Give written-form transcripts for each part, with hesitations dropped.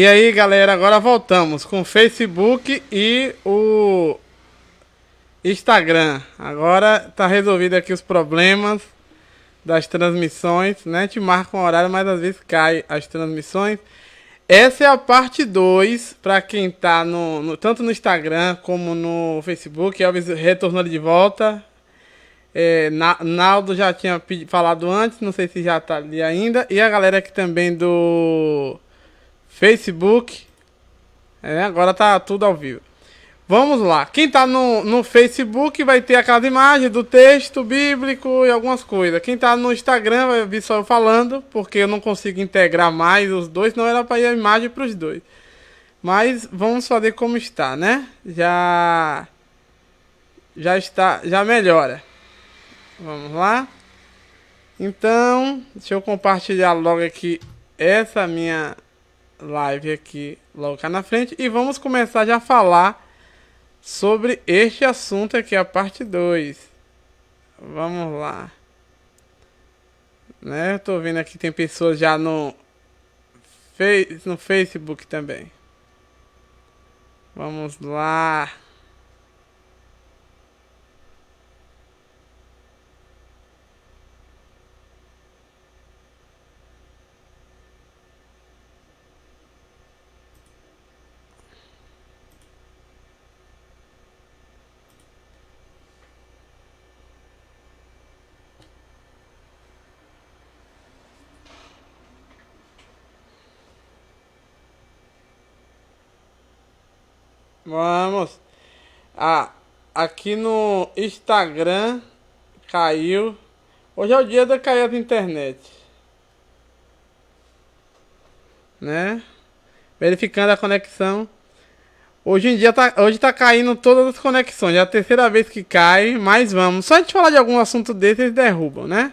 E aí, galera, agora voltamos com o Facebook e o Instagram. Agora tá resolvido aqui os problemas das transmissões, né? A gente marca um horário, mas às vezes cai as transmissões. Essa é a parte 2 para quem tá tanto no Instagram como no Facebook. Elvis retornou de volta. Naldo já tinha falado antes, não sei se já tá ali ainda. E a galera aqui também do Facebook. Agora tá tudo ao vivo. Vamos lá. Quem tá no Facebook vai ter aquelas imagens do texto bíblico e algumas coisas. Quem tá no Instagram vai ver só eu falando, porque eu não consigo integrar mais os dois, não era para ir a imagem para os dois. Mas vamos fazer como está, né? Já está, já melhora. Vamos lá. Então, deixa eu compartilhar logo aqui essa minha live aqui logo cá na frente e vamos começar já a falar sobre este assunto aqui, a parte 2. Vamos lá. Né? Eu tô vendo aqui tem pessoas já no Facebook também. Vamos lá. Vamos. Aqui no Instagram caiu. Hoje é o dia da caída da internet. Né? Verificando a conexão. Hoje em dia hoje tá caindo todas as conexões. É a terceira vez que cai, mas vamos. Só a gente falar de algum assunto desse, eles derrubam, né?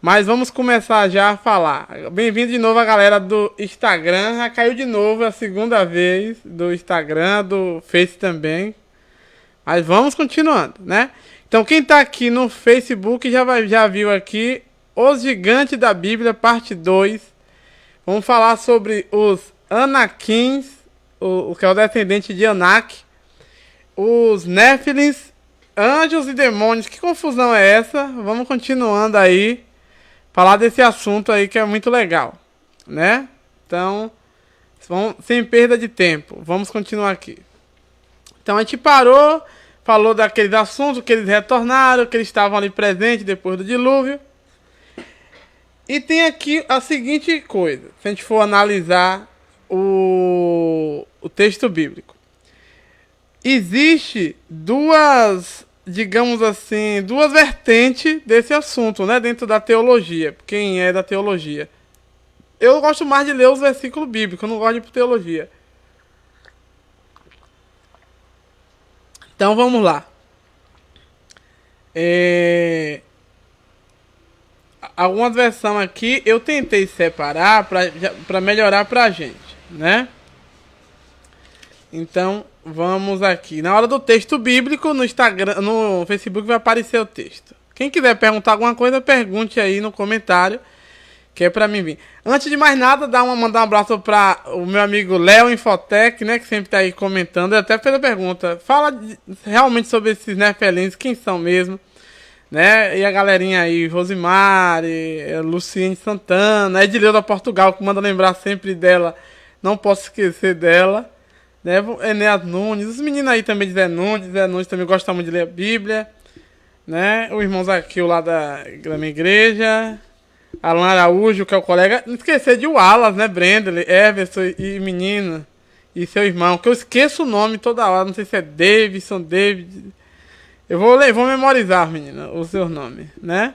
Mas vamos começar já a falar. Bem-vindo de novo a galera do Instagram. Já caiu de novo a segunda vez do Instagram, do Face também. Mas vamos continuando, né? Então quem tá aqui no Facebook já viu aqui Os Gigantes da Bíblia, parte 2. Vamos falar sobre os Anakins, o que é o descendente de Anak. Os Néfilins, anjos e demônios. Que confusão é essa? Vamos continuando aí. Falar desse assunto aí que é muito legal, né? Então, sem perda de tempo, vamos continuar aqui. Então a gente parou, falou daqueles assuntos que eles retornaram, que eles estavam ali presentes depois do dilúvio. E tem aqui a seguinte coisa, se a gente for analisar o texto bíblico. Existe digamos assim, duas vertentes desse assunto, né, dentro da teologia. Quem é da teologia? Eu gosto mais de ler os versículos bíblicos, eu não gosto de ir para teologia. Então vamos lá. Algumas versões aqui eu tentei separar para melhorar para a gente, né? Então vamos aqui. Na hora do texto bíblico, no Instagram, no Facebook vai aparecer o texto. Quem quiser perguntar alguma coisa, pergunte aí no comentário, que é pra mim vir. Antes de mais nada, mandar um abraço para o meu amigo Léo Infotec, né, que sempre tá aí comentando. Ele até fez a pergunta. Fala realmente sobre esses Nefelins, quem são mesmo, né? E a galerinha aí, Rosimari, Luciene Santana, Edileuda Portugal, que manda lembrar sempre dela. Não posso esquecer dela. Né? Enéas Nunes, os meninos aí também de Zé Nunes também gostam muito de ler a Bíblia, né? O irmão Zaqueu lá da minha igreja, Alan Araújo, que é o colega, não esquecer de Wallace, né? Brendel, Everson e menino, e seu irmão, que eu esqueço o nome toda hora, não sei se é David, eu vou memorizar, menina, os seus nomes, né?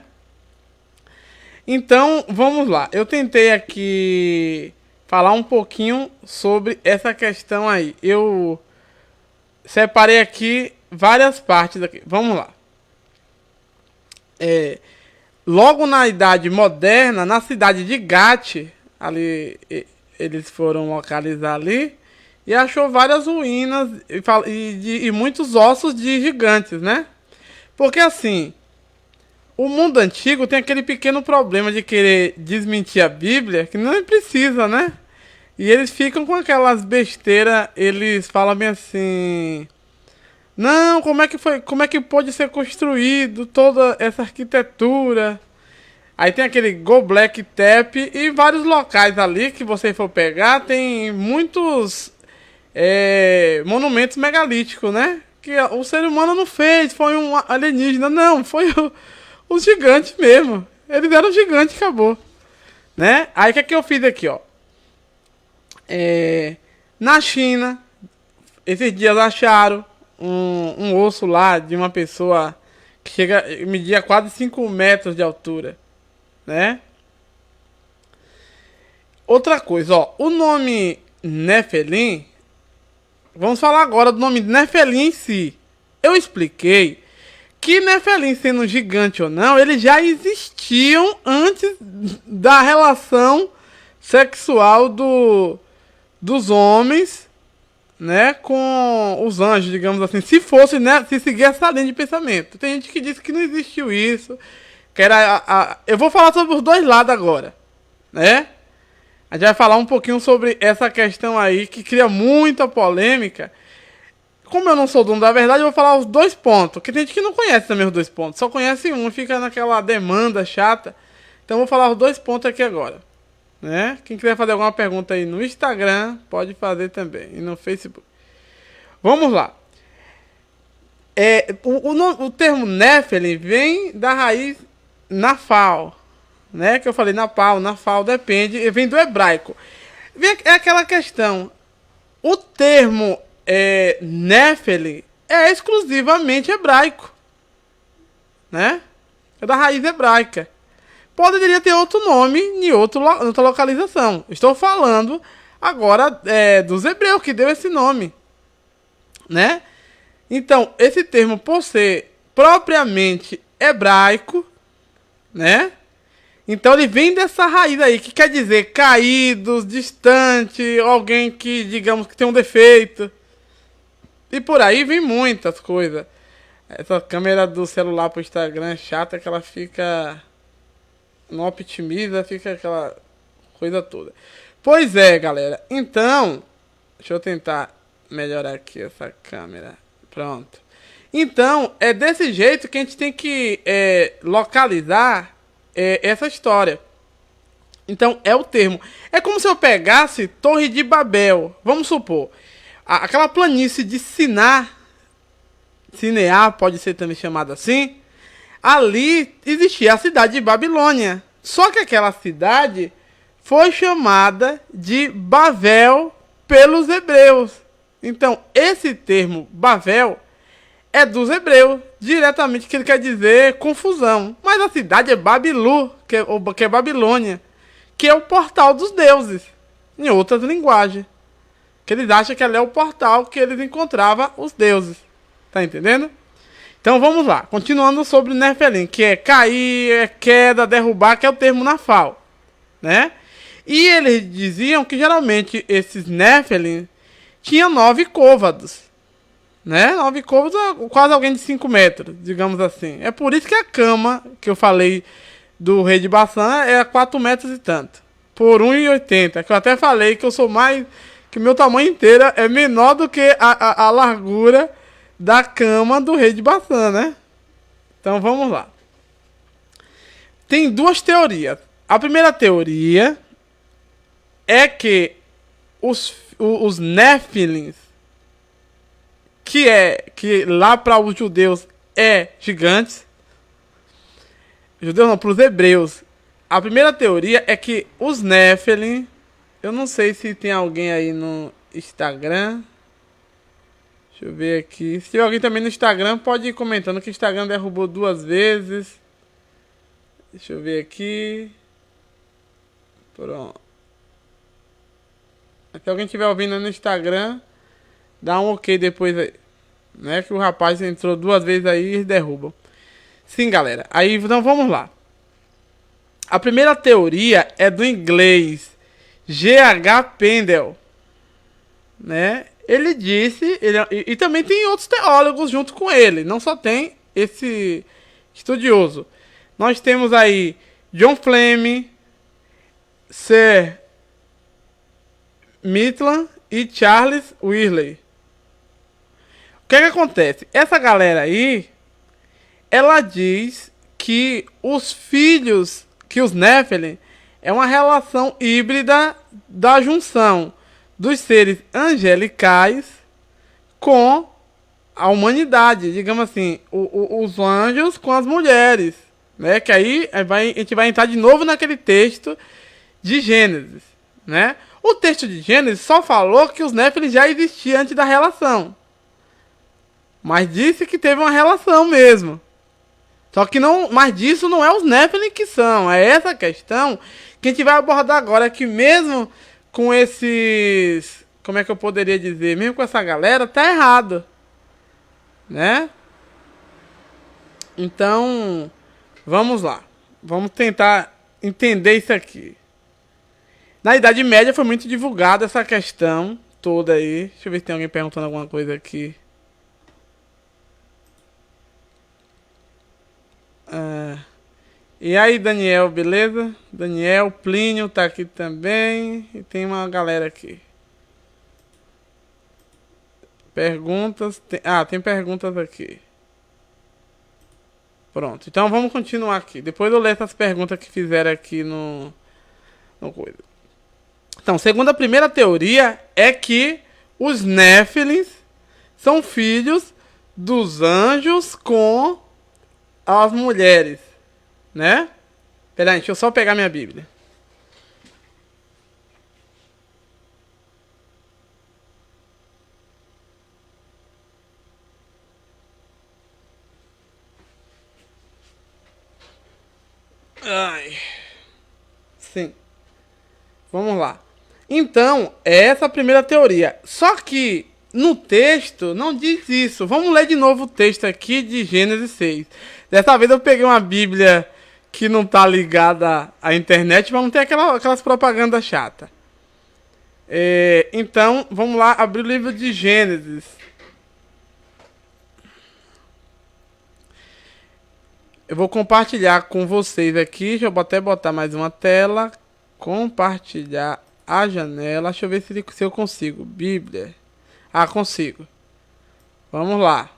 Então, vamos lá, eu tentei aqui falar um pouquinho sobre essa questão aí. Eu separei aqui várias partes aqui. Vamos lá. Logo na Idade Moderna, na cidade de Gat, ali eles foram localizar ali e achou várias ruínas e muitos ossos de gigantes, né? Porque assim, o mundo antigo tem aquele pequeno problema de querer desmentir a Bíblia, que não precisa, né? E eles ficam com aquelas besteiras, eles falam bem assim... Não, como é que pode ser construído toda essa arquitetura? Aí tem aquele Göbekli Tepe e vários locais ali que você for pegar, tem muitos monumentos megalíticos, né? Que o ser humano não fez, foi um alienígena, não, foi os gigantes mesmo. Eles eram gigantes e acabou, né? Aí o que é que eu fiz aqui, ó? Na China, esses dias acharam um osso lá de uma pessoa que media quase 5 metros de altura, né? Outra coisa, ó, o nome Nefelim, vamos falar agora do nome Nefelim em si. Eu expliquei que Nefelim, sendo gigante ou não, eles já existiam antes da relação sexual dos homens, né, com os anjos, digamos assim, se fosse, né, se seguir essa linha de pensamento. Tem gente que diz que não existiu isso, que era eu vou falar sobre os dois lados agora, né? A gente vai falar um pouquinho sobre essa questão aí que cria muita polêmica. Como eu não sou dono da verdade, eu vou falar os dois pontos, porque tem gente que não conhece também os dois pontos, só conhece um, fica naquela demanda chata. Então eu vou falar os dois pontos aqui agora, né? Quem quiser fazer alguma pergunta aí no Instagram, pode fazer também. E no Facebook. Vamos lá. O termo Nephilim vem da raiz Nafal, né? Que eu falei Nafal depende, vem do hebraico. É aquela questão. O termo Nephilim é exclusivamente hebraico, né? É da raiz hebraica. Poderia ter outro nome em outra localização. Estou falando agora dos hebreus que deu esse nome, né? Então, esse termo, por ser propriamente hebraico, né? Então ele vem dessa raiz aí, que quer dizer caídos, distante, alguém que, digamos, que tem um defeito. E por aí vem muitas coisas. Essa câmera do celular pro Instagram é chata, que ela fica... não optimiza, fica aquela coisa toda. Pois é, galera. Então, deixa eu tentar melhorar aqui essa câmera. Pronto. Então, é desse jeito que a gente tem que localizar essa história. Então, é o termo. É como se eu pegasse Torre de Babel. Vamos supor. Aquela planície de Sinar, pode ser também chamada assim. Ali existia a cidade de Babilônia. Só que aquela cidade foi chamada de Bavel pelos hebreus. Então, esse termo Bavel é dos hebreus, diretamente, que ele quer dizer confusão. Mas a cidade é Babilu, que é Babilônia, que é o portal dos deuses, em outras linguagens. Que eles acham que ali é o portal que eles encontravam os deuses. Tá entendendo? Então vamos lá, continuando sobre Nefelim, que é cair, é queda, derrubar, que é o termo Nafal, né? E eles diziam que geralmente esses Nefelim tinham 9 côvados, né? 9 côvados, quase alguém de 5 metros, digamos assim. É por isso que a cama que eu falei do rei de Baçã é 4 metros e tanto, por 1,80, que eu até falei que eu sou mais, que meu tamanho inteiro é menor do que a largura da cama do rei de Baçã, né? Então vamos lá. Tem duas teorias. A primeira teoria é que os Néfilins, que lá para os judeus gigantes, judeus não, para os hebreus. A primeira teoria é que os Néfilin, eu não sei se tem alguém aí no Instagram. Deixa eu ver aqui. Se tiver alguém também no Instagram, pode ir comentando que o Instagram derrubou 2 vezes. Deixa eu ver aqui. Pronto. Se alguém estiver ouvindo no Instagram, dá um ok depois aí. Né? Que o rapaz entrou 2 vezes aí e derrubam. Sim, galera. Aí, então vamos lá. A primeira teoria é do inglês G.H. Pendel, né? Ele disse, e também tem outros teólogos junto com ele, não só tem esse estudioso. Nós temos aí John Fleming, Sir Maitland e Charles Wesley. O que acontece? Essa galera aí, ela diz que os filhos, que os Nephilim, é uma relação híbrida da junção dos seres angelicais com a humanidade, digamos assim, os anjos com as mulheres, né? Que aí a gente vai entrar de novo naquele texto de Gênesis, né? O texto de Gênesis só falou que os Nephilim já existiam antes da relação, mas disse que teve uma relação mesmo. Só que não, mas disso não é os Nephilim que são, é essa questão que a gente vai abordar agora, que mesmo com esses, como é que eu poderia dizer, mesmo com essa galera, tá errado, né? Então, vamos lá. Vamos tentar entender isso aqui. Na Idade Média foi muito divulgada essa questão toda aí. Deixa eu ver se tem alguém perguntando alguma coisa aqui. E aí, Daniel, beleza? Daniel, Plínio tá aqui também. E tem uma galera aqui. Perguntas. Tem perguntas aqui. Pronto, então vamos continuar aqui. Depois eu ler essas perguntas que fizeram aqui no coisa. Então, segundo a primeira teoria, é que os Néfilins são filhos dos anjos com as mulheres, né? Pera aí, deixa eu só pegar minha Bíblia. Ai. Sim. Vamos lá. Então, essa é a primeira teoria. Só que no texto não diz isso. Vamos ler de novo o texto aqui de Gênesis 6. Dessa vez eu peguei uma Bíblia que não tá ligada à internet. Vamos ter aquelas propagandas chatas. Então, vamos lá abrir o livro de Gênesis. Eu vou compartilhar com vocês aqui. Deixa eu até botar mais uma tela. Compartilhar a janela. Deixa eu ver se eu consigo. Bíblia. Consigo. Vamos lá.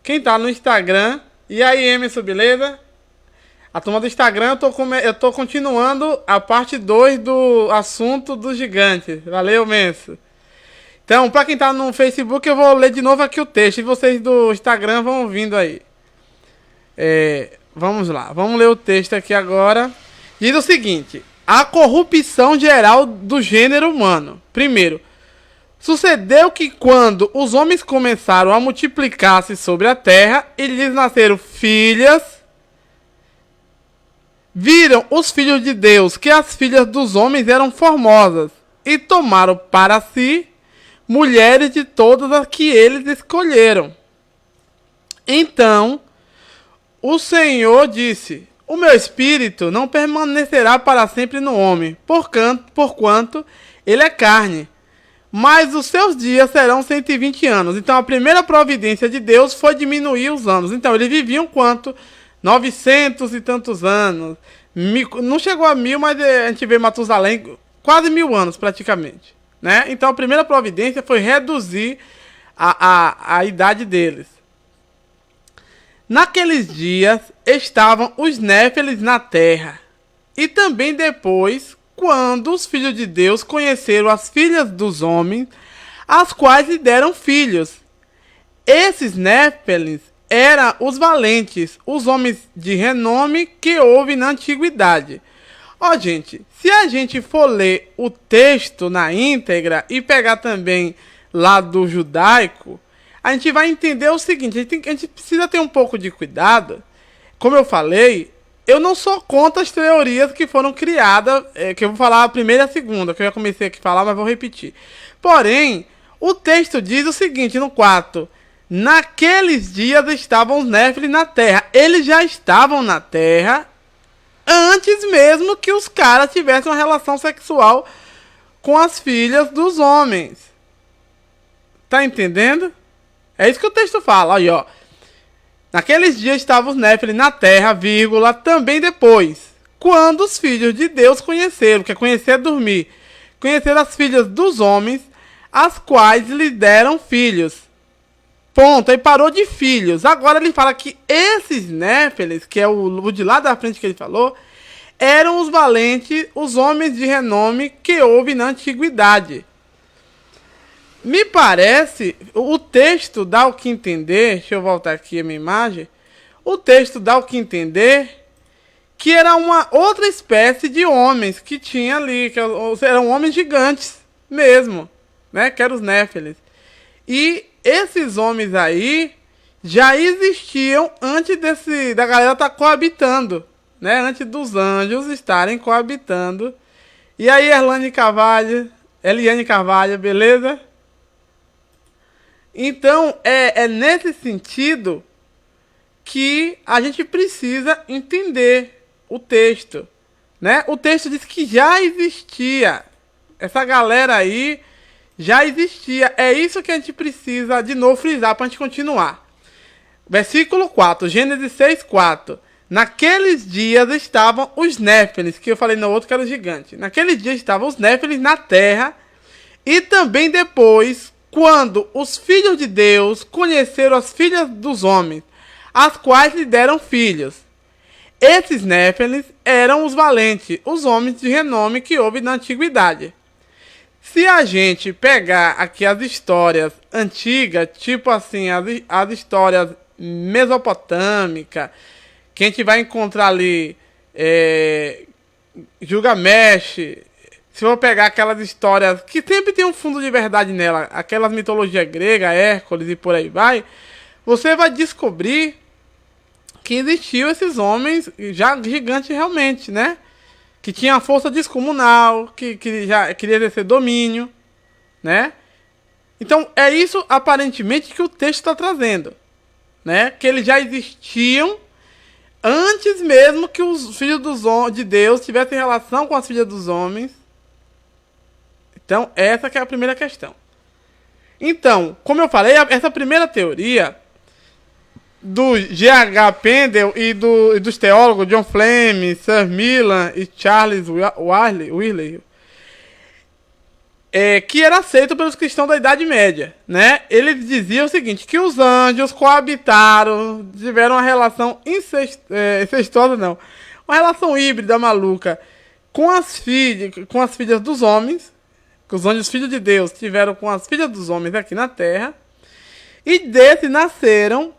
Quem tá no Instagram. E aí, Emerson, beleza? A turma do Instagram, eu tô continuando a parte 2 do assunto do gigante. Valeu, Emerson. Então, pra quem tá no Facebook, eu vou ler de novo aqui o texto. E vocês do Instagram vão ouvindo aí. Vamos lá. Vamos ler o texto aqui agora. Diz o seguinte. A corrupção geral do gênero humano. Primeiro, sucedeu que quando os homens começaram a multiplicar-se sobre a terra e lhes nasceram filhas, viram os filhos de Deus que as filhas dos homens eram formosas e tomaram para si mulheres de todas as que eles escolheram. Então, o Senhor disse: o meu espírito não permanecerá para sempre no homem, porquanto ele é carne. Mas os seus dias serão 120 anos. Então a primeira providência de Deus foi diminuir os anos. Então eles viviam quanto? 900 e tantos anos. Não chegou a 1000, mas a gente vê Matusalém quase 1000 anos praticamente, né? Então a primeira providência foi reduzir a idade deles. Naqueles dias estavam os Néfilis na terra. E também depois, quando os filhos de Deus conheceram as filhas dos homens, as quais lhe deram filhos. Esses Néfilis eram os valentes, os homens de renome que houve na antiguidade. Gente, se a gente for ler o texto na íntegra e pegar também lá do judaico, a gente vai entender o seguinte: a gente precisa ter um pouco de cuidado. Como eu falei, eu não sou contra as teorias que foram criadas, que eu vou falar a primeira e a segunda, que eu já comecei aqui a falar, mas vou repetir. Porém, o texto diz o seguinte, no 4: naqueles dias estavam os Néfilis na terra. Eles já estavam na terra antes mesmo que os caras tivessem uma relação sexual com as filhas dos homens. Tá entendendo? É isso que o texto fala, aí, ó. Naqueles dias estavam os Néfilis na terra, vírgula, também depois, quando os filhos de Deus conheceram, que é conhecer é dormir, conheceram as filhas dos homens, as quais lhe deram filhos. Ponto, aí parou de filhos. Agora ele fala que esses Néfeles, que é o de lá da frente que ele falou, eram os valentes, os homens de renome que houve na antiguidade. Me parece, o texto dá o que entender, deixa eu voltar aqui a minha imagem, o texto dá o que entender que era uma outra espécie de homens que tinha ali, que eram homens gigantes mesmo, né, que eram os Néfeles. E esses homens aí já existiam antes da galera estar coabitando, né, antes dos anjos estarem coabitando. E aí, Eliane Carvalho, beleza? Então, é nesse sentido que a gente precisa entender o texto, né? O texto diz que já existia. Essa galera aí já existia. É isso que a gente precisa de novo frisar para a gente continuar. Versículo 4, Gênesis 6, 4. Naqueles dias estavam os Néfeles, que eu falei no outro que era o gigante. Naqueles dias estavam os Néfeles na terra, e também depois, quando os filhos de Deus conheceram as filhas dos homens, as quais lhe deram filhos. Esses Néfeles eram os valentes, os homens de renome que houve na antiguidade. Se a gente pegar aqui as histórias antigas, tipo assim, as histórias mesopotâmicas, que a gente vai encontrar ali Gilgamesh, se for pegar aquelas histórias que sempre tem um fundo de verdade nela, aquelas mitologias gregas, Hércules e por aí vai, você vai descobrir que existiam esses homens já gigantes realmente, né? Que tinham a força descomunal, que já queria exercer domínio, né? Então é isso aparentemente que o texto está trazendo, né? Que eles já existiam antes mesmo que os filhos de Deus tivessem relação com as filhas dos homens. Então essa que é a primeira questão. Então, como eu falei, essa primeira teoria do G.H. Pendel e dos teólogos John Fleming, Sir Milan e Charles Wylie, que era aceito pelos cristãos da Idade Média, né? Eles diziam o seguinte, que os anjos coabitaram, tiveram uma relação incestuosa, não, uma relação híbrida maluca com as filhas dos homens, que os anjos filhos de Deus tiveram com as filhas dos homens aqui na Terra, e desse nasceram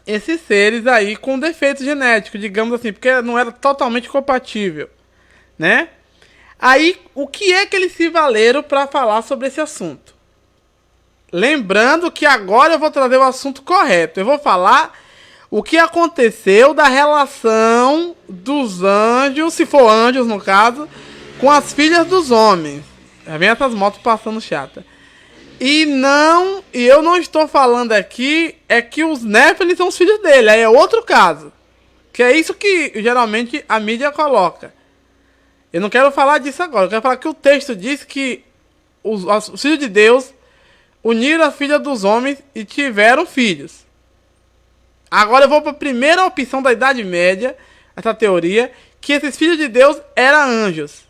esses seres aí com defeito genético, digamos assim, porque não era totalmente compatível, né? Aí, o que é que eles se valeram para falar sobre esse assunto? Lembrando que agora eu vou trazer o assunto correto. Eu vou falar o que aconteceu da relação dos anjos, se for anjos no caso, com as filhas dos homens. Já vem essas motos passando chata. E eu não estou falando aqui é que os Néfeles são os filhos dele, aí é outro caso. Que é isso que geralmente a mídia coloca. Eu não quero falar disso agora, eu quero falar que o texto diz que os filhos de Deus uniram a filha dos homens e tiveram filhos. Agora eu vou para a primeira opção da Idade Média, essa teoria, que esses filhos de Deus eram anjos.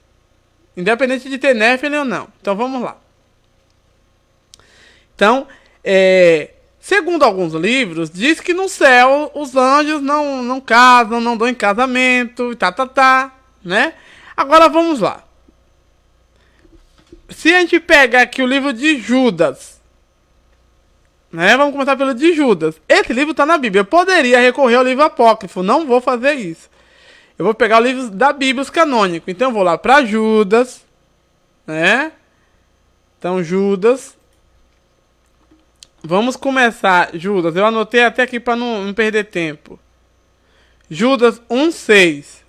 Independente de ter Néfeles ou não. Então vamos lá. Então, segundo alguns livros, diz que no céu os anjos não casam, não dão em casamento, né? Agora vamos lá. Se a gente pegar aqui o livro de Judas, né? Vamos começar pelo de Judas. Esse livro está na Bíblia. Eu poderia recorrer ao livro apócrifo, não vou fazer isso. Eu vou pegar o livro da Bíblia, os canônicos. Então eu vou lá para Judas, né? Então Judas. Vamos começar, Judas. Eu anotei até aqui para não perder tempo. Judas 1:6.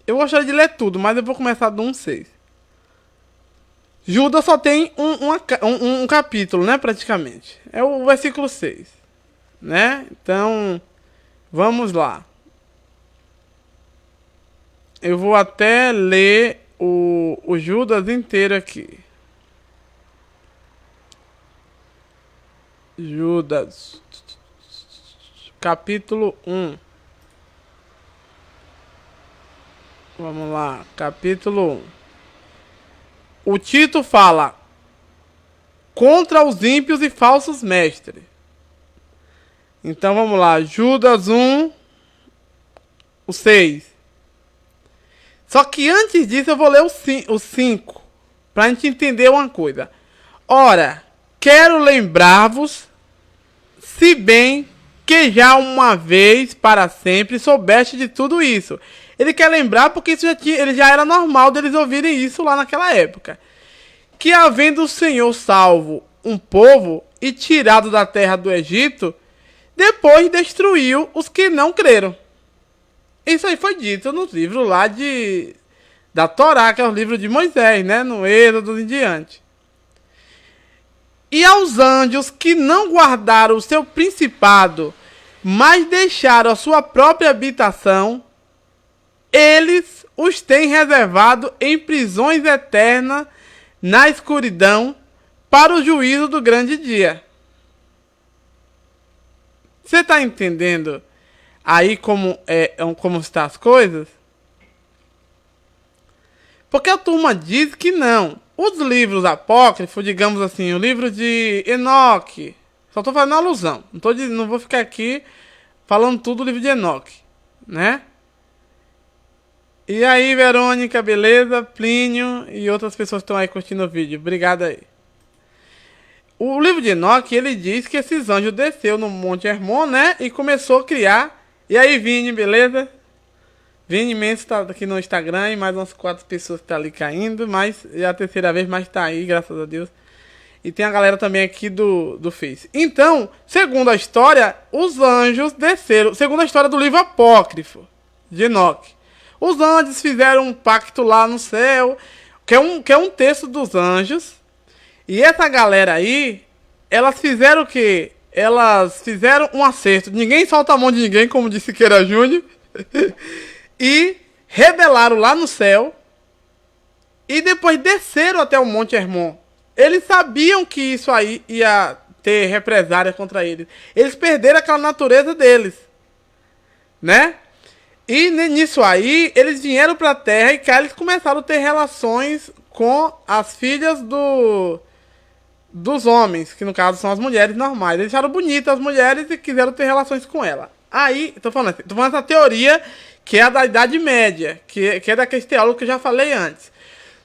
Eu gostaria de ler tudo, mas eu vou começar do 1:6. Judas só tem um capítulo, né, praticamente. É o versículo 6, né? Então, vamos lá. Eu vou até ler o Judas inteiro aqui. Judas, capítulo 1. Vamos lá, capítulo 1. o Tito fala contra os ímpios e falsos mestres. Então vamos lá, Judas 1, o 6. Só que antes disso eu vou ler o 5, para a gente entender uma coisa. Ora, quero lembrar-vos, se bem que já uma vez para sempre soubeste de tudo isso. Ele quer lembrar porque isso ele já era normal deles ouvirem isso lá naquela época. Que havendo o Senhor salvo um povo e tirado da terra do Egito, depois destruiu os que não creram. Isso aí foi dito nos livros lá da Torá, que é o livro de Moisés, né? No Êxodo em diante. E aos anjos que não guardaram o seu principado, mas deixaram a sua própria habitação, eles os têm reservado em prisões eternas na escuridão para o juízo do grande dia. Você está entendendo aí como estão as coisas? Porque a turma diz que não. Os livros apócrifos, digamos assim, o livro de Enoque, só estou fazendo alusão. Não vou ficar aqui falando tudo do livro de Enoque, né? E aí, Verônica, beleza? Plínio e outras pessoas que estão aí curtindo o vídeo. Obrigado aí. O livro de Enoque, ele diz que esses anjos desceu no Monte Hermon, né? E começou a criar. E aí, Vini, beleza? Vini imenso tá aqui no Instagram e mais umas 4 pessoas que tá ali caindo. Mas é a terceira vez, mas tá aí, graças a Deus. E tem a galera também aqui do Face. Então, segundo a história, os anjos desceram. Segundo a história do livro apócrifo de Enoque. Os anjos fizeram um pacto lá no céu, que é um texto dos anjos. E essa galera aí, elas fizeram o quê? Elas fizeram um acerto. Ninguém solta a mão de ninguém, como disse Siqueira Júnior. E rebelaram lá no céu. E depois desceram até o Monte Hermon. Eles sabiam que isso aí ia ter represária contra eles. Eles perderam aquela natureza deles, né? E nisso aí, eles vieram pra terra e cá eles começaram a ter relações com as filhas dos homens, que no caso são as mulheres normais. Eles acharam bonitas as mulheres e quiseram ter relações com ela. Aí, tô falando essa teoria que é a da Idade Média, que é daqueles teólogos que eu já falei antes.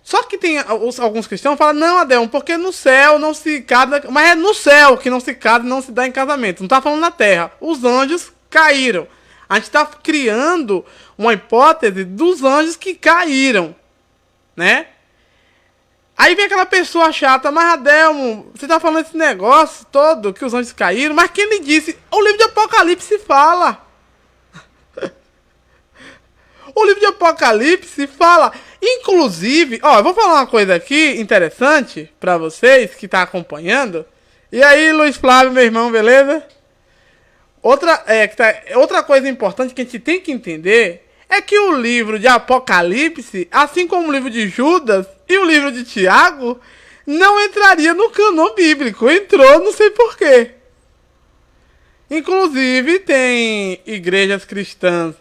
Só que tem alguns cristãos que falam, não, Adelmo, porque no céu não se casa, mas é no céu que não se casa e não se dá em casamento. Não tá falando na terra. Os anjos caíram. A gente está criando uma hipótese dos anjos que caíram, né? Aí vem aquela pessoa chata, mas Adelmo, você está falando esse negócio todo, que os anjos caíram, mas quem lhe disse? O livro de Apocalipse fala. O livro de Apocalipse fala. Inclusive, ó, eu vou falar uma coisa aqui interessante para vocês que estão acompanhando. E aí, Luiz Flávio, meu irmão, beleza? Outra coisa importante que a gente tem que entender é que o livro de Apocalipse, assim como o livro de Judas e o livro de Tiago, não entraria no cânon bíblico. Entrou, não sei porquê. Inclusive, tem igrejas cristãs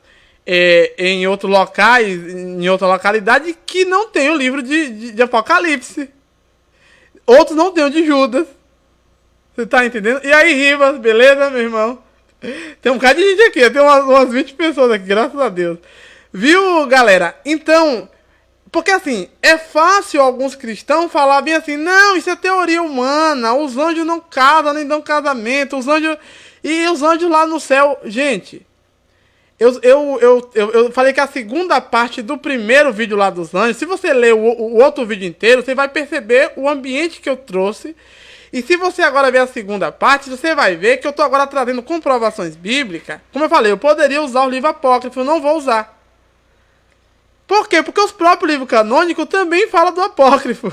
em outros locais, em outra localidade, que não tem o livro de Apocalipse. Outros não tem o de Judas. Você tá entendendo? E aí, Rivas, beleza, meu irmão? Tem um bocado de gente aqui, tem umas 20 pessoas aqui, graças a Deus. Viu, galera? Então, porque assim, é fácil alguns cristãos falar bem assim, não, isso é teoria humana, os anjos não casam, nem dão casamento, os anjos lá no céu. Gente, eu falei que a segunda parte do primeiro vídeo lá dos anjos, se você ler o outro vídeo inteiro, você vai perceber o ambiente que eu trouxe. E se você agora ver a segunda parte, você vai ver que eu estou agora trazendo comprovações bíblicas. Como eu falei, eu poderia usar o livro apócrifo, eu não vou usar. Por quê? Porque os próprios livros canônicos também falam do apócrifo.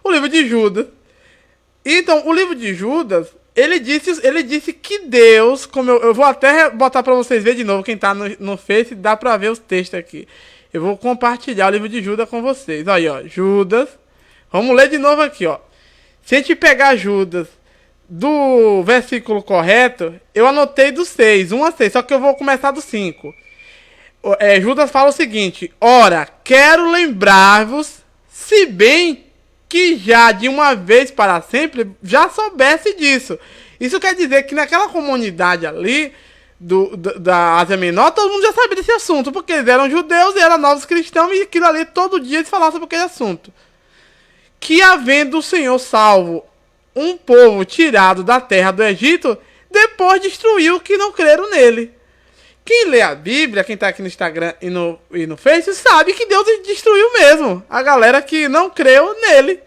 O livro de Judas. Então, o livro de Judas, ele disse que Deus, como eu vou até botar para vocês verem de novo, quem está no Face, dá para ver os textos aqui. Eu vou compartilhar o livro de Judas com vocês. Aí, ó, Judas. Vamos ler de novo aqui, ó. Se a gente pegar Judas do versículo correto, eu anotei do 6, 1 a 6, só que eu vou começar do 5. Judas fala o seguinte: ora, quero lembrar-vos, se bem que já de uma vez para sempre já soubesse disso. Isso quer dizer que naquela comunidade ali da Ásia Menor, todo mundo já sabia desse assunto, porque eles eram judeus e eram novos cristãos, e aquilo ali todo dia eles falavam sobre aquele assunto. Que havendo o Senhor salvo um povo tirado da terra do Egito, depois destruiu que não creram nele. Quem lê a Bíblia, quem tá aqui no Instagram e no Face, sabe que Deus destruiu mesmo a galera que não creu nele.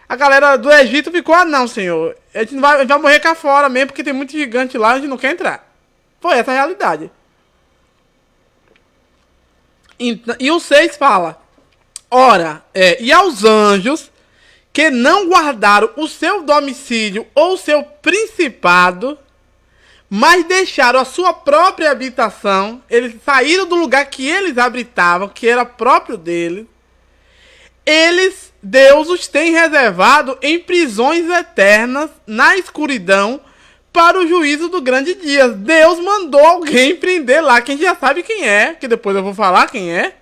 A galera do Egito ficou, não, Senhor, a gente vai morrer cá fora mesmo, porque tem muito gigante lá, a gente não quer entrar. Foi essa a realidade. E o 6 fala, ora, e aos anjos que não guardaram o seu domicílio ou o seu principado, mas deixaram a sua própria habitação, eles saíram do lugar que eles habitavam, que era próprio deles, Deus os tem reservado em prisões eternas, na escuridão, para o juízo do grande dia. Deus mandou alguém prender lá, que a gente já sabe quem é, que depois eu vou falar quem é,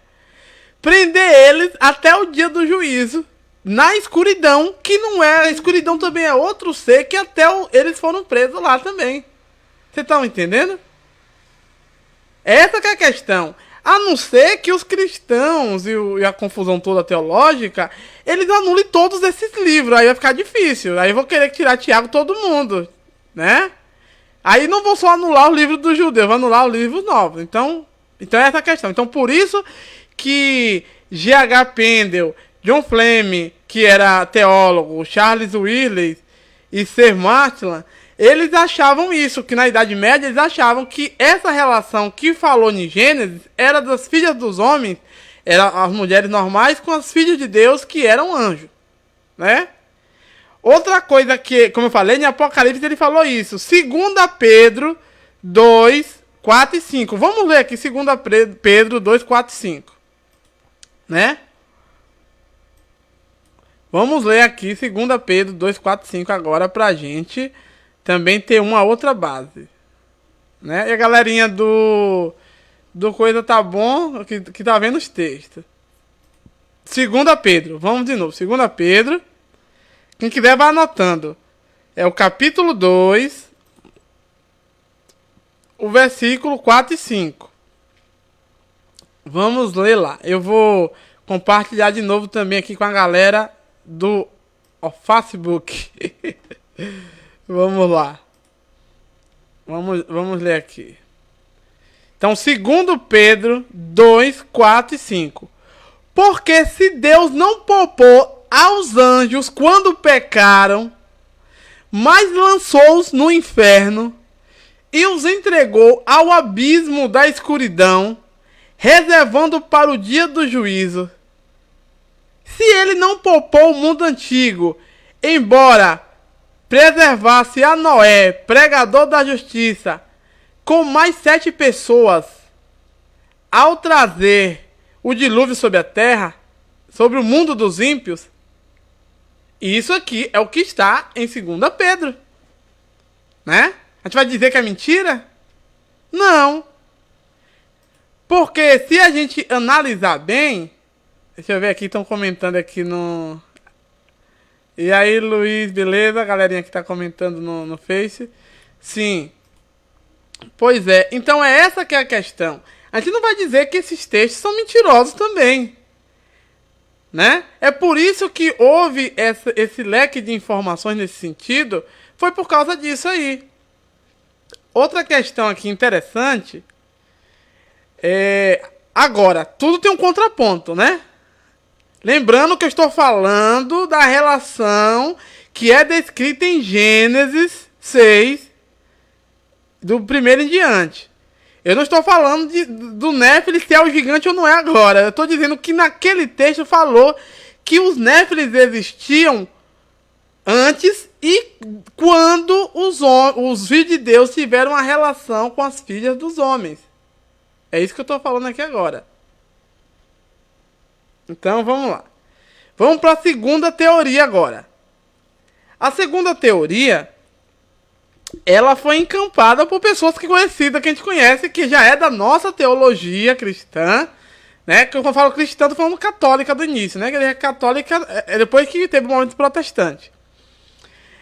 prender eles até o dia do juízo, na escuridão, que não é, a escuridão também é outro ser, que até eles foram presos lá também. Vocês estão entendendo? Essa que é a questão. A não ser que os cristãos e a confusão toda teológica, eles anulem todos esses livros. Aí vai ficar difícil. Aí eu vou querer tirar Tiago todo mundo, né? Aí não vou só anular o livro dos judeus, vou anular os livros novos. Então é essa a questão. Então por isso que G.H. Pendel, John Fleming, que era teólogo, Charles Wesley e Sir Martin, eles achavam isso, que na Idade Média eles achavam que essa relação que falou em Gênesis era das filhas dos homens, eram as mulheres normais com as filhas de Deus que eram anjos, né? Outra coisa que, como eu falei, em Apocalipse ele falou isso, 2 Pedro 2, 4 e 5. Vamos ler aqui 2 Pedro 2, 4 e 5, né? Vamos ler aqui 2 Pedro 2, 4 e 5 agora pra gente também ter uma outra base, né? E a galerinha do coisa tá bom, que tá vendo os textos. 2 Pedro, vamos de novo. 2 Pedro, quem quiser vai anotando. É o capítulo 2, o versículo 4 e 5. Vamos ler lá. Eu vou compartilhar de novo também aqui com a galera do Facebook. Vamos lá. Vamos ler aqui. Então, 2 Pedro 2, 4 e 5. Porque se Deus não poupou aos anjos quando pecaram, mas lançou-os no inferno e os entregou ao abismo da escuridão, reservando para o dia do juízo. Se ele não poupou o mundo antigo, embora preservasse a Noé, pregador da justiça, com mais 7 pessoas, ao trazer o dilúvio sobre a terra, sobre o mundo dos ímpios, e isso aqui é o que está em 2 Pedro, né? A gente vai dizer que é mentira? Não. Porque se a gente analisar bem, deixa eu ver aqui, estão comentando aqui no... E aí, Luiz, beleza? A galerinha que tá comentando no Face. Sim. Pois é. Então é essa que é a questão. A gente não vai dizer que esses textos são mentirosos também, né? É por isso que houve esse leque de informações nesse sentido. Foi por causa disso aí. Outra questão aqui interessante é... Agora, tudo tem um contraponto, né? Lembrando que eu estou falando da relação que é descrita em Gênesis 6, do primeiro em diante. Eu não estou falando do Néfilis se é o gigante ou não é agora. Eu estou dizendo que naquele texto falou que os Néfilis existiam antes e quando os filhos de Deus tiveram uma relação com as filhas dos homens. É isso que eu estou falando aqui agora. Então, vamos lá. Vamos para a segunda teoria agora. A segunda teoria, ela foi encampada por pessoas conhecidas, que a gente conhece, que já é da nossa teologia cristã, né? Que eu falo cristã, tô falando católica do início, né? Que a igreja católica é depois que teve o momento protestante.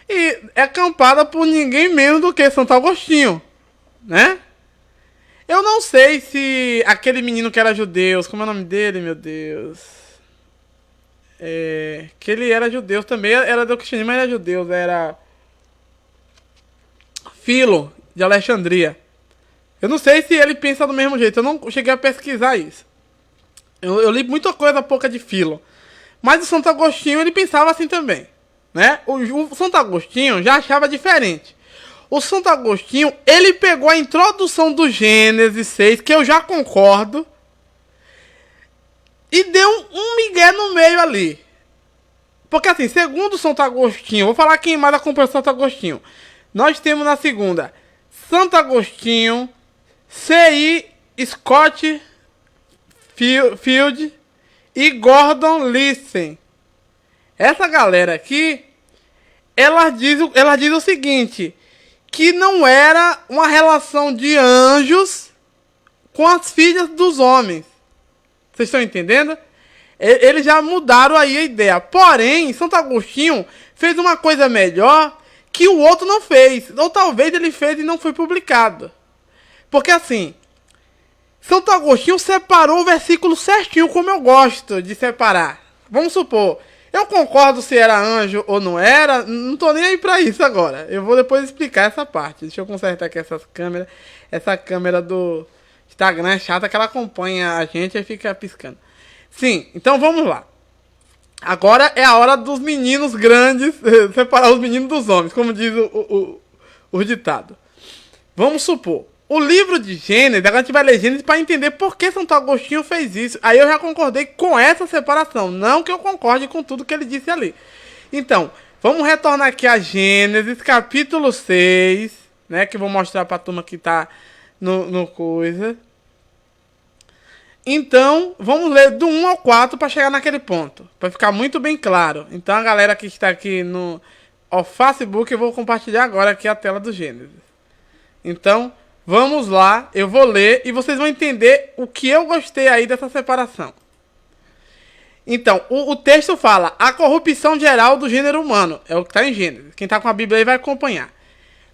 E é acampada por ninguém menos do que Santo Agostinho, né? Eu não sei se aquele menino que era judeu, como é o nome dele, meu Deus? Que ele era judeu também, era do cristianismo, mas era judeu, era Filo, de Alexandria. Eu não sei se ele pensa do mesmo jeito, eu não cheguei a pesquisar isso. Eu li muita coisa pouca de Filo. Mas o Santo Agostinho, ele pensava assim também, né? O Santo Agostinho já achava diferente. O Santo Agostinho, ele pegou a introdução do Gênesis 6, que eu já concordo, e deu um migué no meio ali. Porque assim, segundo o Santo Agostinho, vou falar quem mais acompanha o Santo Agostinho. Nós temos na segunda, Santo Agostinho, C.I. Scott Field e Gordon Lissen. Essa galera aqui, ela diz o seguinte, que não era uma relação de anjos com as filhas dos homens. Vocês estão entendendo? Eles já mudaram aí a ideia. Porém, Santo Agostinho fez uma coisa melhor que o outro não fez. Ou talvez ele fez e não foi publicado. Porque assim, Santo Agostinho separou o versículo certinho, como eu gosto de separar. Vamos supor, eu concordo se era anjo ou não era, não tô nem aí pra isso agora. Eu vou depois explicar essa parte. Deixa eu consertar aqui essas câmeras. Essa câmera do Instagram é chata, que ela acompanha a gente e fica piscando. Sim, então vamos lá. Agora é a hora dos meninos grandes separar os meninos dos homens, como diz o ditado. Vamos supor, o livro de Gênesis, agora a gente vai ler Gênesis para entender por que Santo Agostinho fez isso. Aí eu já concordei com essa separação, não que eu concorde com tudo que ele disse ali. Então, vamos retornar aqui a Gênesis, capítulo 6, né, que eu vou mostrar para a turma que está no coisa. Então, vamos ler do 1 ao 4 para chegar naquele ponto, para ficar muito bem claro. Então, a galera que está aqui no Facebook, eu vou compartilhar agora aqui a tela do Gênesis. Então, vamos lá, eu vou ler e vocês vão entender o que eu gostei aí dessa separação. Então, o texto fala, a corrupção geral do gênero humano, é o que está em Gênesis. Quem está com a Bíblia aí vai acompanhar.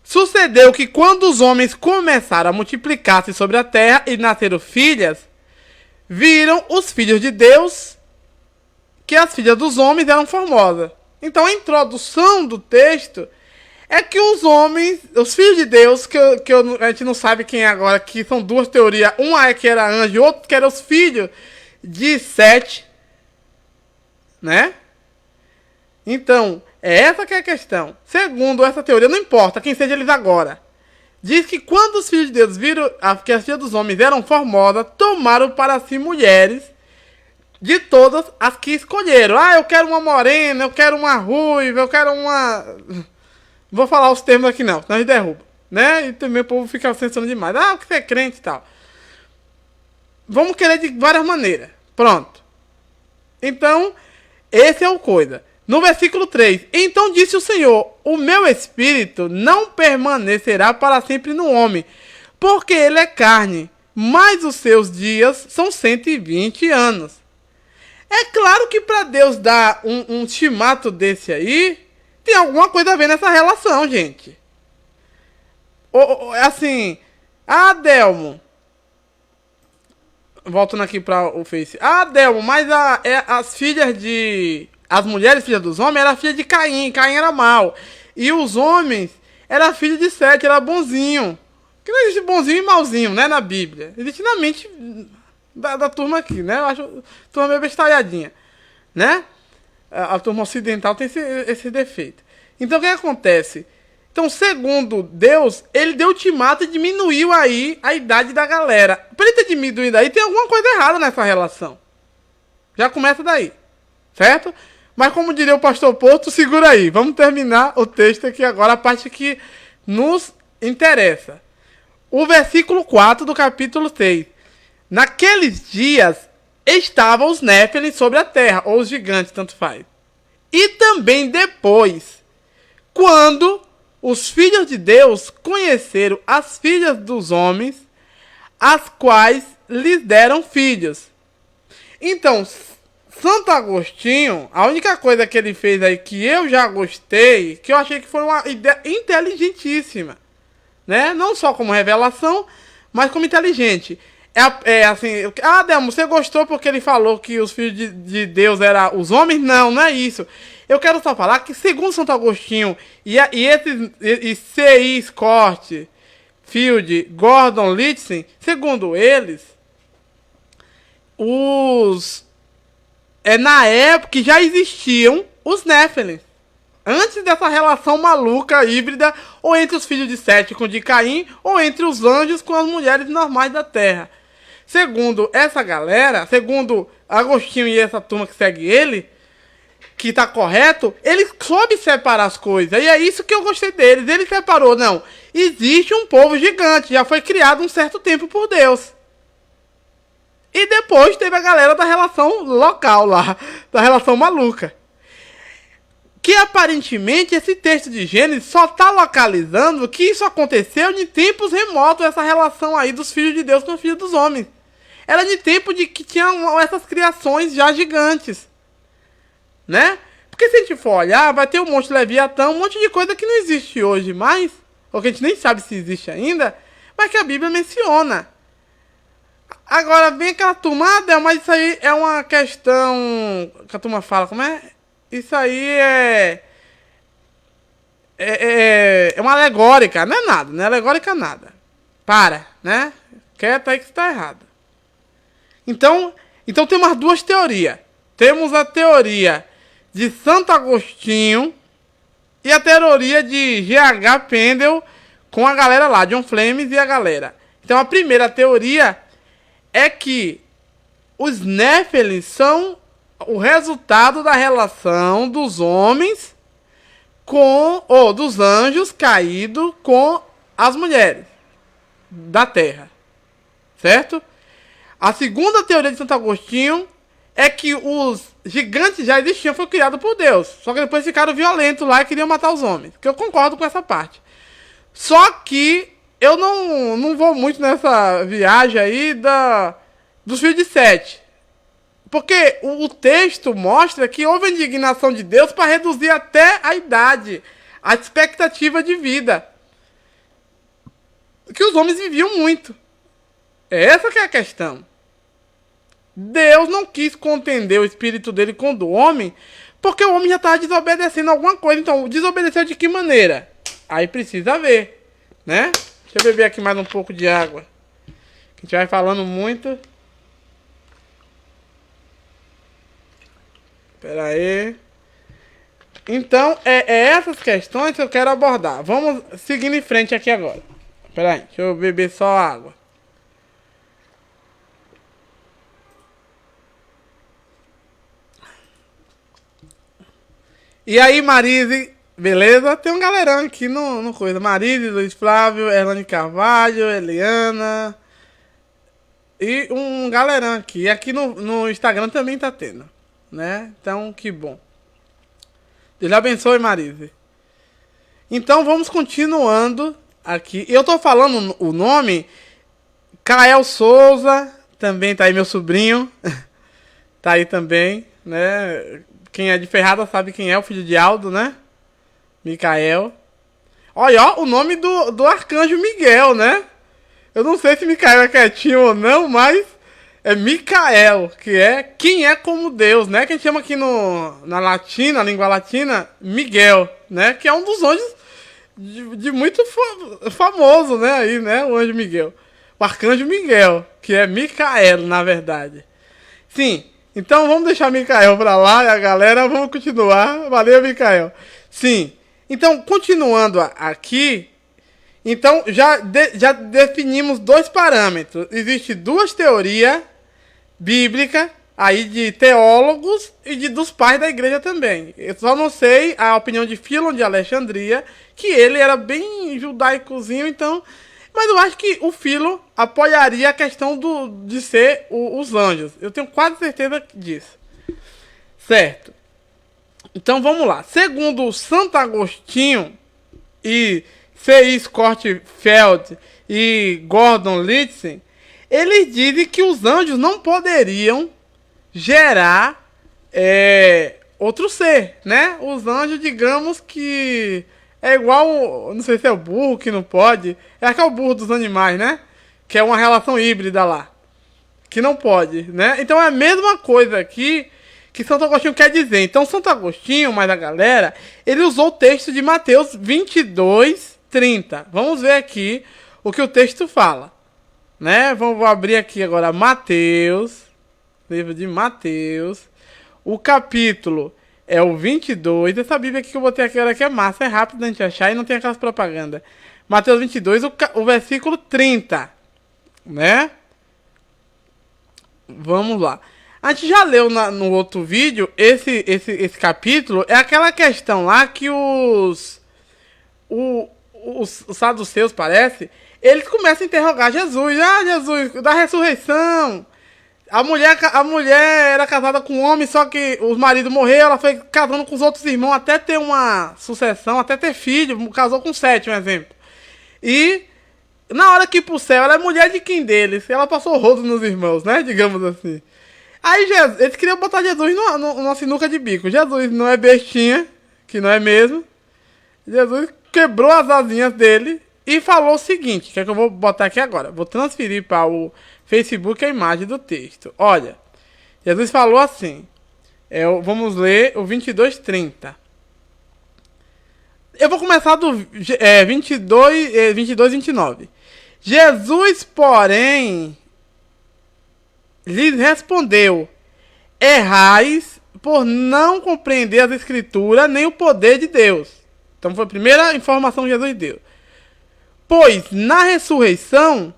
Sucedeu que quando os homens começaram a multiplicar-se sobre a terra e nasceram filhas, viram os filhos de Deus que as filhas dos homens eram formosas. Então a introdução do texto é que os homens, os filhos de Deus, a gente não sabe quem é agora, que são duas teorias, uma é que era anjo e outro que era os filhos de Sete, né? Então, é essa que é a questão. Segundo essa teoria, não importa quem seja eles agora, diz que quando os filhos de Deus viram que as filhas dos homens eram formosas, tomaram para si mulheres de todas as que escolheram. Ah, eu quero uma morena, eu quero uma ruiva, eu quero uma... Vou falar os termos aqui não, senão a gente derruba, né? E também o povo fica censurando demais. Ah, porque você é crente e tal. Vamos querer de várias maneiras. Pronto. Então, esse é o coisa. No versículo 3, então disse o Senhor, o meu espírito não permanecerá para sempre no homem, porque ele é carne, mas os seus dias são 120 anos. É claro que para Deus dar um ultimato desse aí, tem alguma coisa a ver nessa relação, gente. Assim, Delmo, voltando aqui para o Face, Delmo, mas as filhas de... As mulheres filhas dos homens eram filhas de Caim. Caim era mau. E os homens eram filhos de Sete, era bonzinho. Que não existe bonzinho e mauzinho, né, na Bíblia. Existe na mente da turma aqui, né? Eu acho a turma meio bestalhadinha, né? A turma ocidental tem esse defeito. Então, o que acontece? Então, segundo Deus, ele deu ultimato e diminuiu aí a idade da galera. Para ele ter diminuído aí, tem alguma coisa errada nessa relação. Já começa daí, certo? Mas como diria o pastor Porto, segura aí. Vamos terminar o texto aqui agora, a parte que nos interessa. O versículo 4 do capítulo 6. Naqueles dias estavam os Néfilim sobre a terra, ou os gigantes, tanto faz. E também depois, quando os filhos de Deus conheceram as filhas dos homens, as quais lhes deram filhos. Então, Santo Agostinho, a única coisa que ele fez aí que eu já gostei, que eu achei que foi uma ideia inteligentíssima, né? Não só como revelação, mas como inteligente. É assim, Delmo, você gostou porque ele falou que os filhos de Deus eram os homens? Não, não é isso. Eu quero só falar que, segundo Santo Agostinho e C.I. Scott, Field, Gordon Littson, segundo eles, na época já existiam os Nephilim. Antes dessa relação maluca, híbrida, ou entre os filhos de Sete com de Caim, ou entre os anjos com as mulheres normais da Terra. Segundo essa galera, segundo Agostinho e essa turma que segue ele, que tá correto, ele soube separar as coisas. E é isso que eu gostei deles. Ele separou, não. Existe um povo gigante, já foi criado um certo tempo por Deus. E depois teve a galera da relação local lá, da relação maluca. Que aparentemente esse texto de Gênesis só está localizando que isso aconteceu em tempos remotos, essa relação aí dos filhos de Deus com os filhos dos homens. Era de tempo de que tinham essas criações já gigantes, né? Porque se a gente for olhar, vai ter um monte de Leviatã, um monte de coisa que não existe hoje mais, ou que a gente nem sabe se existe ainda, mas que a Bíblia menciona. Agora vem aquela turma, mas isso aí é uma questão que a turma fala, como é? Isso aí é uma alegórica, não é nada, não é alegórica nada. Para, né? Quieta aí que está errado. Então temos as duas teorias. Temos a teoria de Santo Agostinho e a teoria de G.H. Pendel com a galera lá, John Flames e a galera. Então a primeira teoria é que os Nephilim são o resultado da relação dos homens dos anjos caídos com as mulheres da terra, certo? A segunda teoria de Santo Agostinho é que os gigantes já existiam, foi criado por Deus, só que depois ficaram violentos lá e queriam matar os homens, que eu concordo com essa parte. Só que eu não vou muito nessa viagem aí dos filhos de Sete. Porque o texto mostra que houve a indignação de Deus para reduzir até a idade, a expectativa de vida. Que os homens viviam muito. Essa que é a questão. Deus não quis contender o espírito dele com o do homem, porque o homem já estava desobedecendo alguma coisa. Então, desobedeceu de que maneira? Aí precisa ver, né? Deixa eu beber aqui mais um pouco de água. A gente vai falando muito. Espera aí. Então, é essas questões que eu quero abordar. Vamos seguindo em frente aqui agora. Espera aí, deixa eu beber só água. E aí, Marise, beleza? Tem um galerão aqui no coisa. Marise, Luiz Flávio, Erlane Carvalho, Eliana. E um galerão aqui. E aqui no Instagram também tá tendo, né? Então, que bom. Deus abençoe, Marise. Então, vamos continuando aqui. Eu tô falando o nome. Kael Souza, também tá aí meu sobrinho. Tá aí também, né? Quem é de Ferrada sabe quem é, o filho de Aldo, né? Micael. Olha, ó, o nome do arcanjo Miguel, né? Eu não sei se Micael é quietinho ou não, mas é Micael, que é quem é como Deus, né? Que a gente chama aqui na latina, língua latina, Miguel, né? Que é um dos anjos de muito famoso, né? Aí, né? O anjo Miguel. O arcanjo Miguel, que é Micael, na verdade. Sim. Então vamos deixar Micael pra lá e a galera, vamos continuar. Valeu, Micael. Sim. Então, continuando aqui, então já definimos dois parâmetros. Existem duas teorias bíblicas aí de teólogos e dos pais da igreja também. Eu só não sei a opinião de Filon de Alexandria, que ele era bem judaicozinho, então... Mas eu acho que o Filo apoiaria a questão de ser os anjos. Eu tenho quase certeza disso. Certo. Então vamos lá. Segundo Santo Agostinho e C.I. Scott Field e Gordon Littson, eles dizem que os anjos não poderiam gerar outro ser, né? Os anjos, digamos que é igual, não sei se é o burro que não pode, é aquele burro dos animais, né? Que é uma relação híbrida lá, que não pode, né? Então é a mesma coisa aqui que Santo Agostinho quer dizer. Então Santo Agostinho, mais a galera, ele usou o texto de Mateus 22, 30. Vamos ver aqui o que o texto fala, né? Vou abrir aqui agora Mateus, livro de Mateus. O capítulo é o 22. Essa Bíblia aqui que eu botei aqui agora que é massa, é rápido da gente achar e não tem aquelas propagandas. Mateus 22, o versículo 30, né? Vamos lá. A gente já leu no outro vídeo esse capítulo. É aquela questão lá que os saduceus, parece, eles começam a interrogar Jesus. Ah, Jesus, da ressurreição. A mulher era casada com um homem, só que o marido morreu, ela foi casando com os outros irmãos até ter uma sucessão, até ter filho, casou com 7, um exemplo. E na hora que ir pro céu, ela é mulher de quem deles? Ela passou rodo nos irmãos, né? Digamos assim. Aí eles queriam botar Jesus numa sinuca de bico. Jesus não é bestinha, que não é mesmo. Jesus quebrou as asinhas dele e falou o seguinte, que é que eu vou botar aqui agora. Vou transferir para o Facebook a imagem do texto. Olha, Jesus falou assim. Vamos ler o 22:30. Eu vou começar do 22:29. Jesus, porém, lhes respondeu: errais por não compreender as escrituras nem o poder de Deus. Então foi a primeira informação que Jesus deu. Pois na ressurreição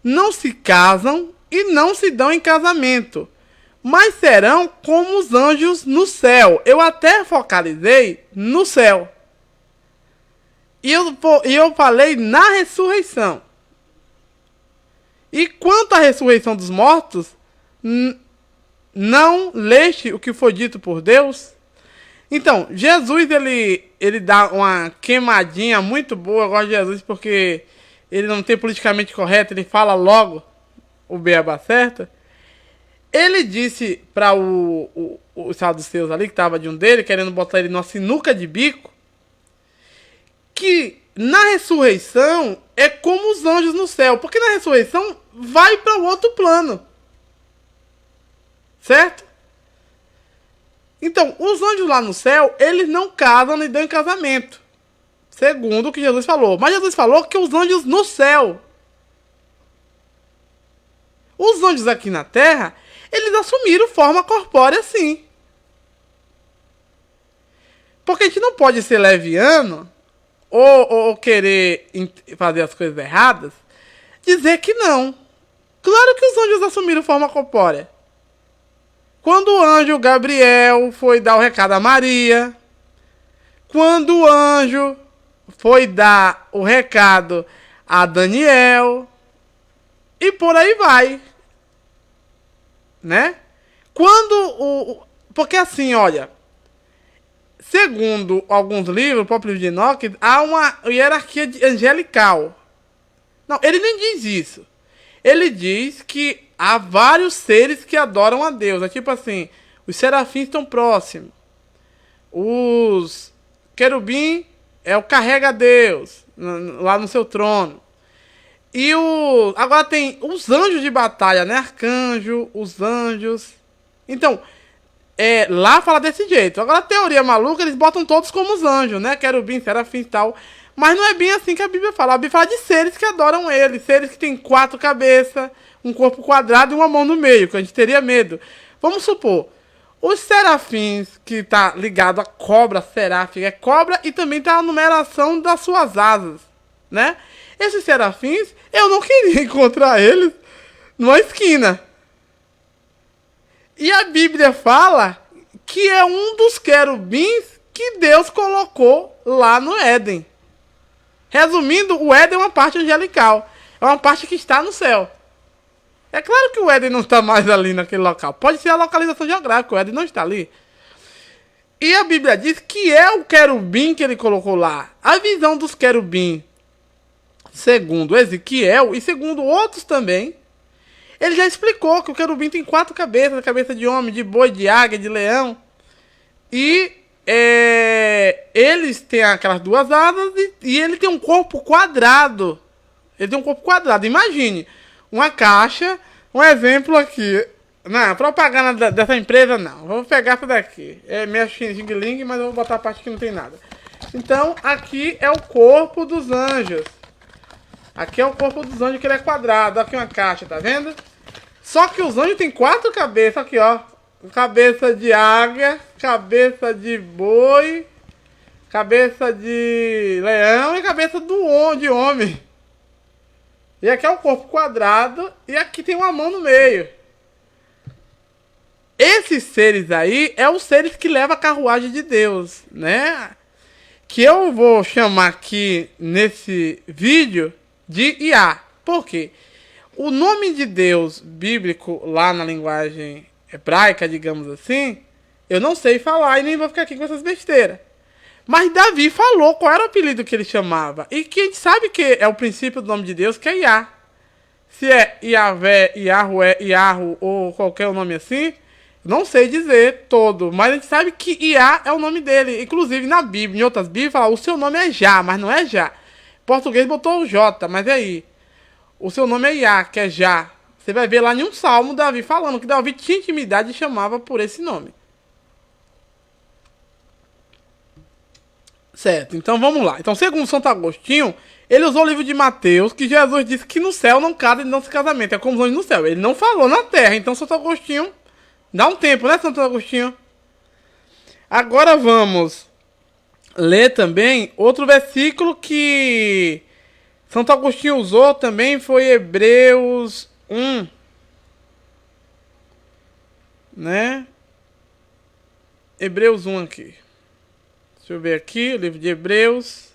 não se casam e não se dão em casamento, mas serão como os anjos no céu. Eu até focalizei no céu. E eu falei na ressurreição. E quanto à ressurreição dos mortos, não leste o que foi dito por Deus? Então, Jesus, ele dá uma queimadinha muito boa. Eu gosto de Jesus porque ele não tem politicamente correto, ele fala logo o beabá certo. Ele disse para os saduceus ali, que estava de um dele, querendo botar ele numa sinuca de bico, que na ressurreição é como os anjos no céu. Porque na ressurreição vai para o outro plano. Certo? Então, os anjos lá no céu, eles não casam nem dão em casamento. Segundo o que Jesus falou. Mas Jesus falou que os anjos no céu. Os anjos aqui na terra, eles assumiram forma corpórea sim. Porque a gente não pode ser leviano ou querer fazer as coisas erradas, dizer que não. Claro que os anjos assumiram forma corpórea. Quando o anjo Gabriel foi dar o recado a Maria, quando o anjo foi dar o recado a Daniel, e por aí vai, né? Porque assim, olha, segundo alguns livros, o próprio livro de Enoque, há uma hierarquia angelical. Não, ele nem diz isso. Ele diz que há vários seres que adoram a Deus. É tipo assim, os serafins estão próximos. Os querubim é o carrega-Deus lá no seu trono. E agora tem os anjos de batalha, né? Arcanjo, os anjos. Então, lá fala desse jeito. Agora a teoria maluca, eles botam todos como os anjos, né? Querubim, serafim e tal. Mas não é bem assim que a Bíblia fala. A Bíblia fala de seres que adoram ele. Seres que têm 4 cabeças, um corpo quadrado e uma mão no meio, que a gente teria medo. Vamos supor, os serafins, que está ligado a cobra, seráfica, é cobra, e também está a numeração das suas asas, né? Esses serafins, eu não queria encontrar eles numa esquina. E a Bíblia fala que é um dos querubins que Deus colocou lá no Éden. Resumindo, o Éden é uma parte angelical. É uma parte que está no céu. É claro que o Éden não está mais ali naquele local. Pode ser a localização geográfica, o Éden não está ali. E a Bíblia diz que é o querubim que ele colocou lá. A visão dos querubins, segundo Ezequiel e segundo outros também, Ele já explicou que o querubim tem 4 cabeças, a cabeça de homem, de boi, de águia, de leão. E eles têm aquelas 2 asas e ele tem um corpo quadrado. Ele tem um corpo quadrado. Imagine, uma caixa, um exemplo aqui. Não, propaganda dessa empresa não. Vou pegar essa daqui. É minha xing-ling, mas eu vou botar a parte que não tem nada. Então, aqui é o corpo dos anjos. Aqui é o corpo dos anjos, que ele é quadrado. Aqui uma caixa, tá vendo? Só que os anjos têm 4 cabeças. Aqui, ó. Cabeça de águia, cabeça de boi, cabeça de leão e cabeça de homem. E aqui é o corpo quadrado e aqui tem uma mão no meio. Esses seres aí é os seres que levam a carruagem de Deus, né? Que eu vou chamar aqui nesse vídeo de Iá. Por quê? O nome de Deus bíblico lá na linguagem hebraica, digamos assim, eu não sei falar e nem vou ficar aqui com essas besteiras. Mas Davi falou qual era o apelido que ele chamava. E que a gente sabe que é o princípio do nome de Deus, que é Iá. Se é Iavé, Iahué, Iahu ou qualquer nome assim, não sei dizer todo. Mas a gente sabe que Iá é o nome dele. Inclusive na Bíblia, em outras Bíblias, fala o seu nome é Já, mas não é Já. Em português botou o J, mas é aí. O seu nome é Iá, que é Já. Você vai ver lá em um salmo Davi falando que Davi tinha intimidade e chamava por esse nome. Certo, então vamos lá. Então, segundo Santo Agostinho, ele usou o livro de Mateus, que Jesus disse que no céu não casa e não se casamento. É como os anjos no céu. Ele não falou na terra. Então, Santo Agostinho, dá um tempo, né, Santo Agostinho? Agora vamos ler também outro versículo que Santo Agostinho usou também, foi Hebreus 1, né? Hebreus 1 aqui. Deixa eu ver aqui, o livro de Hebreus.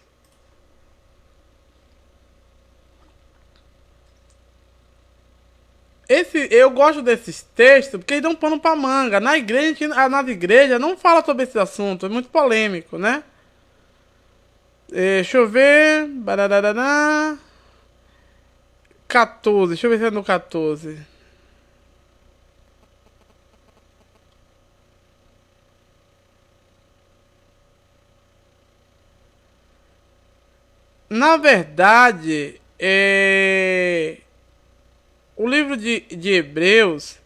Eu gosto desses textos porque eles dão pano pra manga. Nas igrejas não fala sobre esse assunto, é muito polêmico, né? Deixa eu ver. 14, deixa eu ver se é no 14. Na verdade, o livro de Hebreus,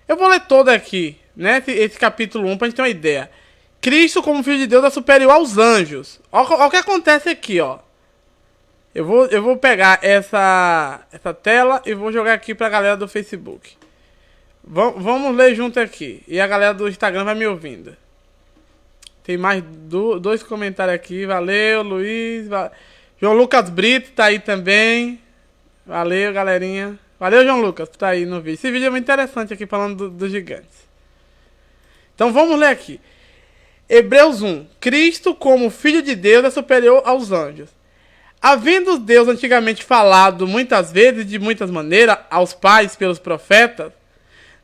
eu vou ler todo aqui, né? Esse capítulo 1, pra gente ter uma ideia. Cristo, como Filho de Deus, é superior aos anjos. Olha o que acontece aqui, ó. Eu vou pegar essa tela e vou jogar aqui pra galera do Facebook. Vamos ler junto aqui. E a galera do Instagram vai me ouvindo. Tem mais 2 comentários aqui. Valeu, Luiz. João Lucas Brito tá aí também. Valeu, galerinha. Valeu, João Lucas, por tá aí no vídeo. Esse vídeo é muito interessante aqui, falando dos gigantes. Então vamos ler aqui. Hebreus 1. Cristo, como Filho de Deus, é superior aos anjos. Havendo Deus antigamente falado muitas vezes, de muitas maneiras, aos pais pelos profetas,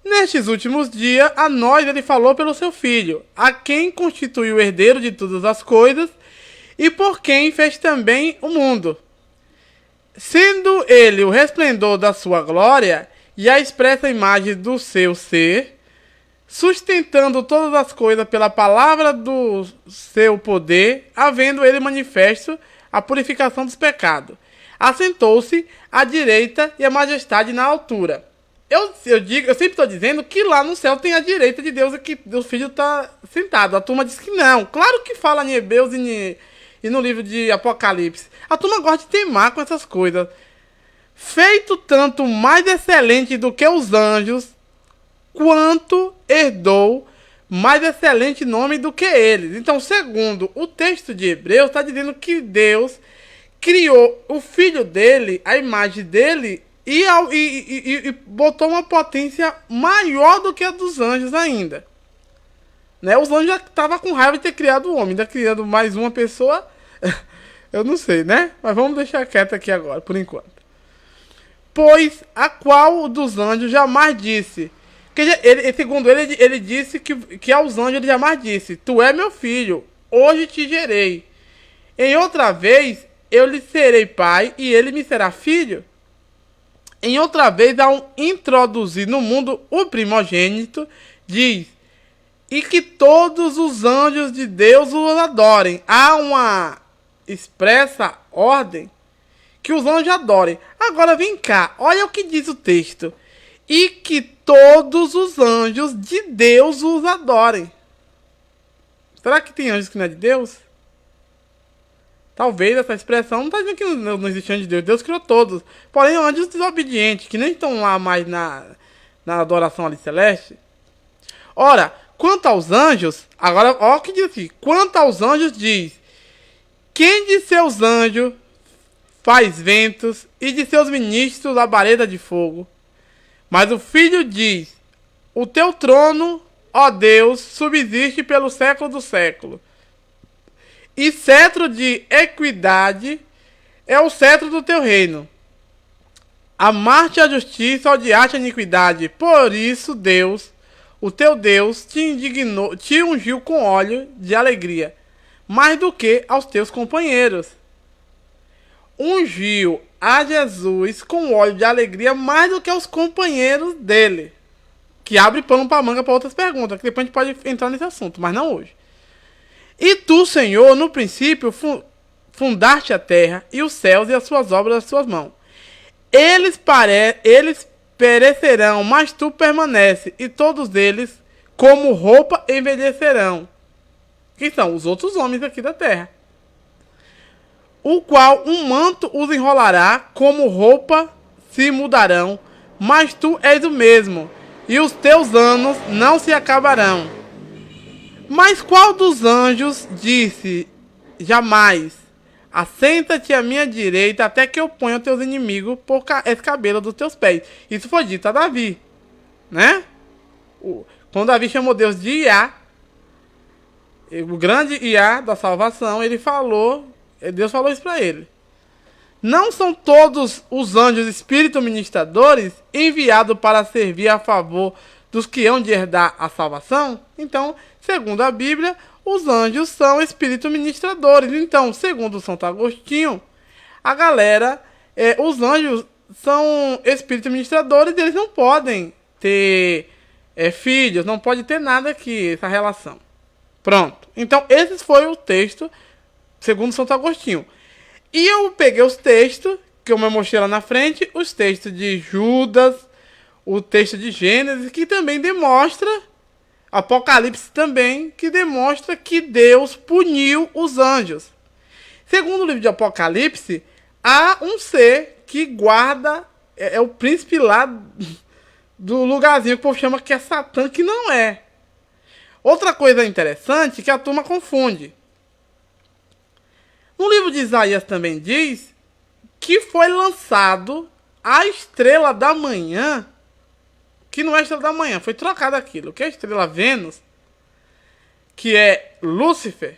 nestes últimos dias, a nós ele falou pelo seu Filho, a quem constituiu o herdeiro de todas as coisas, e por quem fez também o mundo. Sendo ele o resplendor da sua glória, e a expressa imagem do seu ser, sustentando todas as coisas pela palavra do seu poder, havendo ele manifesto a purificação dos pecados. Assentou-se à direita e a majestade na altura. Eu sempre estou dizendo que lá no céu tem a direita de Deus e que o Filho está sentado. A turma diz que não. Claro que fala em Hebreus e no livro de Apocalipse. A turma gosta de teimar com essas coisas. Feito tanto mais excelente do que os anjos, quanto herdou mais excelente nome do que eles. Então, segundo o texto de Hebreus, está dizendo que Deus criou o Filho dele, a imagem dele, e botou uma potência maior do que a dos anjos ainda. Né? Os anjos já estavam com raiva de ter criado o homem, ainda criando mais uma pessoa, eu não sei, né? Mas vamos deixar quieto aqui agora, por enquanto. Pois a qual dos anjos jamais disse... segundo ele disse que aos anjos ele jamais disse: tu é meu filho, hoje te gerei. Em outra vez, eu lhe serei pai e ele me será filho. Em outra vez, ao introduzir no mundo o primogênito, diz: e que todos os anjos de Deus o adorem. Há uma expressa ordem que os anjos adorem. Agora vem cá, olha o que diz o texto: e que todos os anjos de Deus os adorem. Será que tem anjos que não é de Deus? Talvez essa expressão não está dizendo que não existe anjo de Deus. Deus criou todos. Porém, anjos desobedientes, que nem estão lá mais na adoração ali celeste. Ora, quanto aos anjos, agora olha o que diz aqui. Quanto aos anjos diz: quem de seus anjos faz ventos e de seus ministros labareda de fogo? Mas o Filho diz: o teu trono, ó Deus, subsiste pelo século do século. E cetro de equidade é o cetro do teu reino. Amar-te a justiça, odiar-te a iniquidade. Por isso, Deus, o teu Deus, te ungiu com óleo de alegria, mais do que aos teus companheiros. Ungiu a Jesus com óleo de alegria mais do que aos companheiros dele. Que abre pano para manga para outras perguntas, que depois a gente pode entrar nesse assunto, mas não hoje. E tu, Senhor, no princípio fundaste a terra e os céus e as suas obras das suas mãos. Eles perecerão, mas tu permanece, e todos eles, como roupa, envelhecerão. Que são os outros homens aqui da terra. O qual um manto os enrolará, como roupa se mudarão, mas tu és o mesmo, e os teus anos não se acabarão. Mas qual dos anjos disse jamais: assenta-te à minha direita até que eu ponha teus inimigos por escabelo dos teus pés? Isso foi dito a Davi, né? Quando Davi chamou Deus de Iá, o grande Iá da salvação, Deus falou isso para ele. Não são todos os anjos espíritos ministradores enviados para servir a favor dos que hão de herdar a salvação? Então, segundo a Bíblia, os anjos são espíritos ministradores. Então, segundo Santo Agostinho, os anjos são espíritos ministradores e eles não podem ter filhos, não pode ter nada aqui, essa relação. Pronto. Então, esse foi o texto, segundo Santo Agostinho. E eu peguei os textos, que eu me mostrei lá na frente, os textos de Judas, o texto de Gênesis, que também demonstra, Apocalipse também, que demonstra que Deus puniu os anjos. Segundo o livro de Apocalipse, há um ser que guarda, é o príncipe lá do lugarzinho que o povo chama que é Satã, que não é. Outra coisa interessante que a turma confunde. No livro de Isaías também diz que foi lançado a estrela da manhã, que não é a estrela da manhã, foi trocado aquilo, que é a estrela Vênus, que é Lúcifer,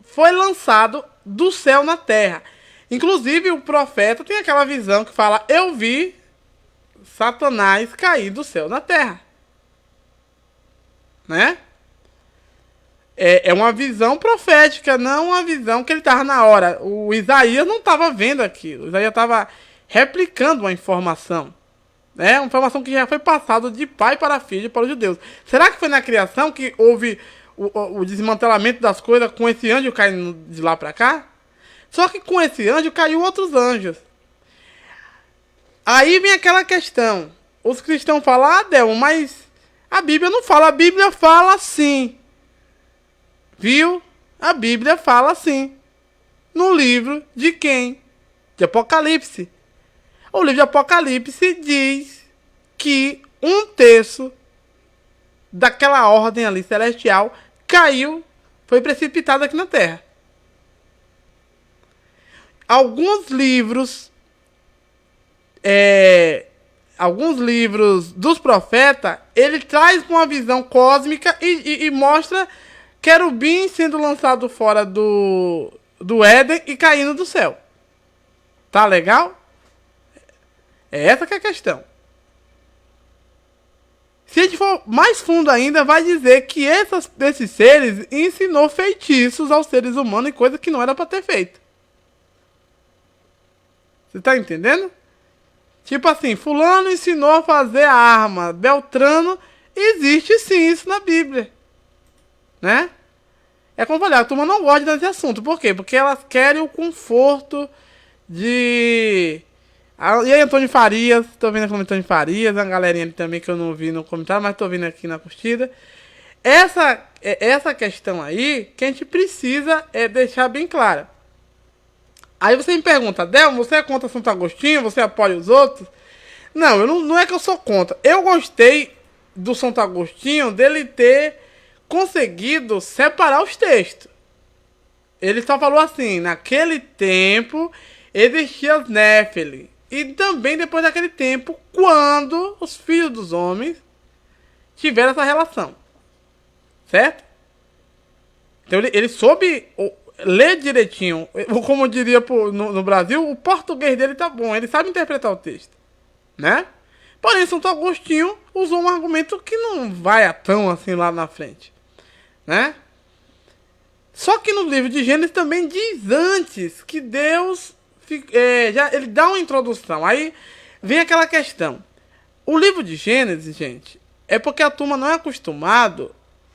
foi lançado do céu na terra. Inclusive o profeta tem aquela visão que fala: eu vi Satanás cair do céu na terra, né? É uma visão profética, não uma visão que ele estava na hora. O Isaías não estava vendo aquilo. O Isaías estava replicando uma informação. Né? Uma informação que já foi passada de pai para filho para os judeus. Será que foi na criação que houve o desmantelamento das coisas com esse anjo caindo de lá para cá? Só que com esse anjo caiu outros anjos. Aí vem aquela questão. Os cristãos falam: ah, Delmo, mas a Bíblia não fala. A Bíblia fala sim. Viu? A Bíblia fala assim. No livro de quem? De Apocalipse. O livro de Apocalipse diz que 1/3 daquela ordem ali celestial caiu, foi precipitado aqui na terra. Alguns livros dos profetas, ele traz uma visão cósmica e mostra querubim sendo lançado fora do Éden e caindo do céu. Tá legal? É essa que é a questão. Se a gente for mais fundo ainda, vai dizer que esses seres ensinou feitiços aos seres humanos e coisa que não era para ter feito. Você tá entendendo? Tipo assim, fulano ensinou a fazer arma, Beltrano, existe sim isso na Bíblia, né? É como eu falei, a turma não gosta desse assunto. Por quê? Porque elas querem o conforto de... E aí, Antônio Farias, tô vendo aqui o Antônio Farias, a galerinha ali também que eu não vi no comentário, mas tô vendo aqui na curtida. Essa questão aí, que a gente precisa deixar bem clara. Aí você me pergunta, Del, você é contra Santo Agostinho? Você apoia os outros? Não, não é que eu sou contra. Eu gostei do Santo Agostinho dele ter conseguido separar os textos. Ele só falou assim, naquele tempo existia as Néfili. E também depois daquele tempo, quando os filhos dos homens tiveram essa relação. Certo? Então ele soube ler direitinho. Como diria no Brasil, o português dele tá bom. Ele sabe interpretar o texto. Né? Porém, Santo Agostinho usou um argumento que não vai a tão assim lá na frente. Né? Só que no livro de Gênesis também diz antes que Deus ele dá uma introdução. Aí vem aquela questão. O livro de Gênesis, gente, é porque a turma não é acostumado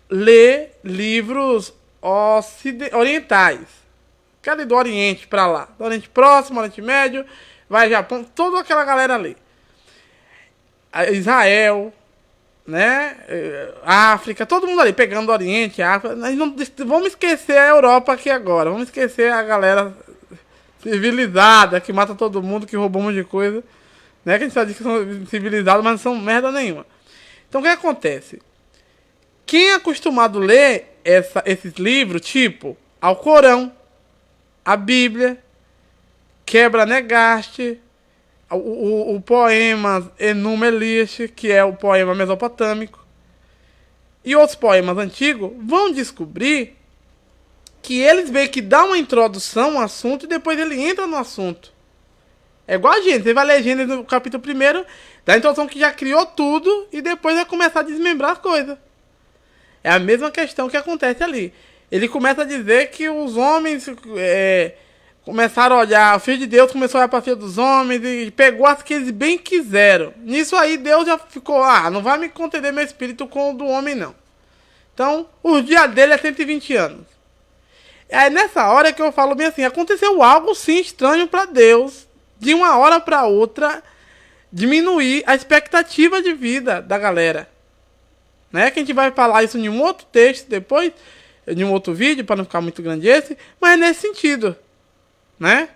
a ler livros orientais. Cadê do Oriente pra lá? Do Oriente Próximo, Oriente Médio, vai Japão, toda aquela galera ali. Israel, né? África, todo mundo ali pegando o Oriente, África. Vamos esquecer a Europa aqui agora. Vamos esquecer a galera civilizada que mata todo mundo, que roubou um monte de coisa, né? Que a gente só diz que são civilizados, mas não são merda nenhuma. Então o que acontece? Quem é acostumado a ler esses livros, tipo Alcorão, a Bíblia, Quebra Negaste, o poema Enuma Elish, que é o poema mesopotâmico, e outros poemas antigos, vão descobrir que eles meio que dão uma introdução ao assunto e depois ele entra no assunto. É igual a gente, você vai ler Gênesis no capítulo 1, dá a introdução que já criou tudo e depois vai começar a desmembrar as coisas. É a mesma questão que acontece ali. Ele começa a dizer que os homens começaram a olhar, o Filho de Deus começou a olhar para a filha dos homens e pegou as que eles bem quiseram. Nisso aí Deus já ficou, não vai me contender meu espírito com o do homem não. Então, o dia dele é 120 anos. É nessa hora que eu falo bem assim, aconteceu algo sim estranho para Deus, de uma hora para outra, diminuir a expectativa de vida da galera. Né? Que a gente vai falar isso em um outro texto depois, em um outro vídeo, para não ficar muito grande esse, mas é nesse sentido. Né?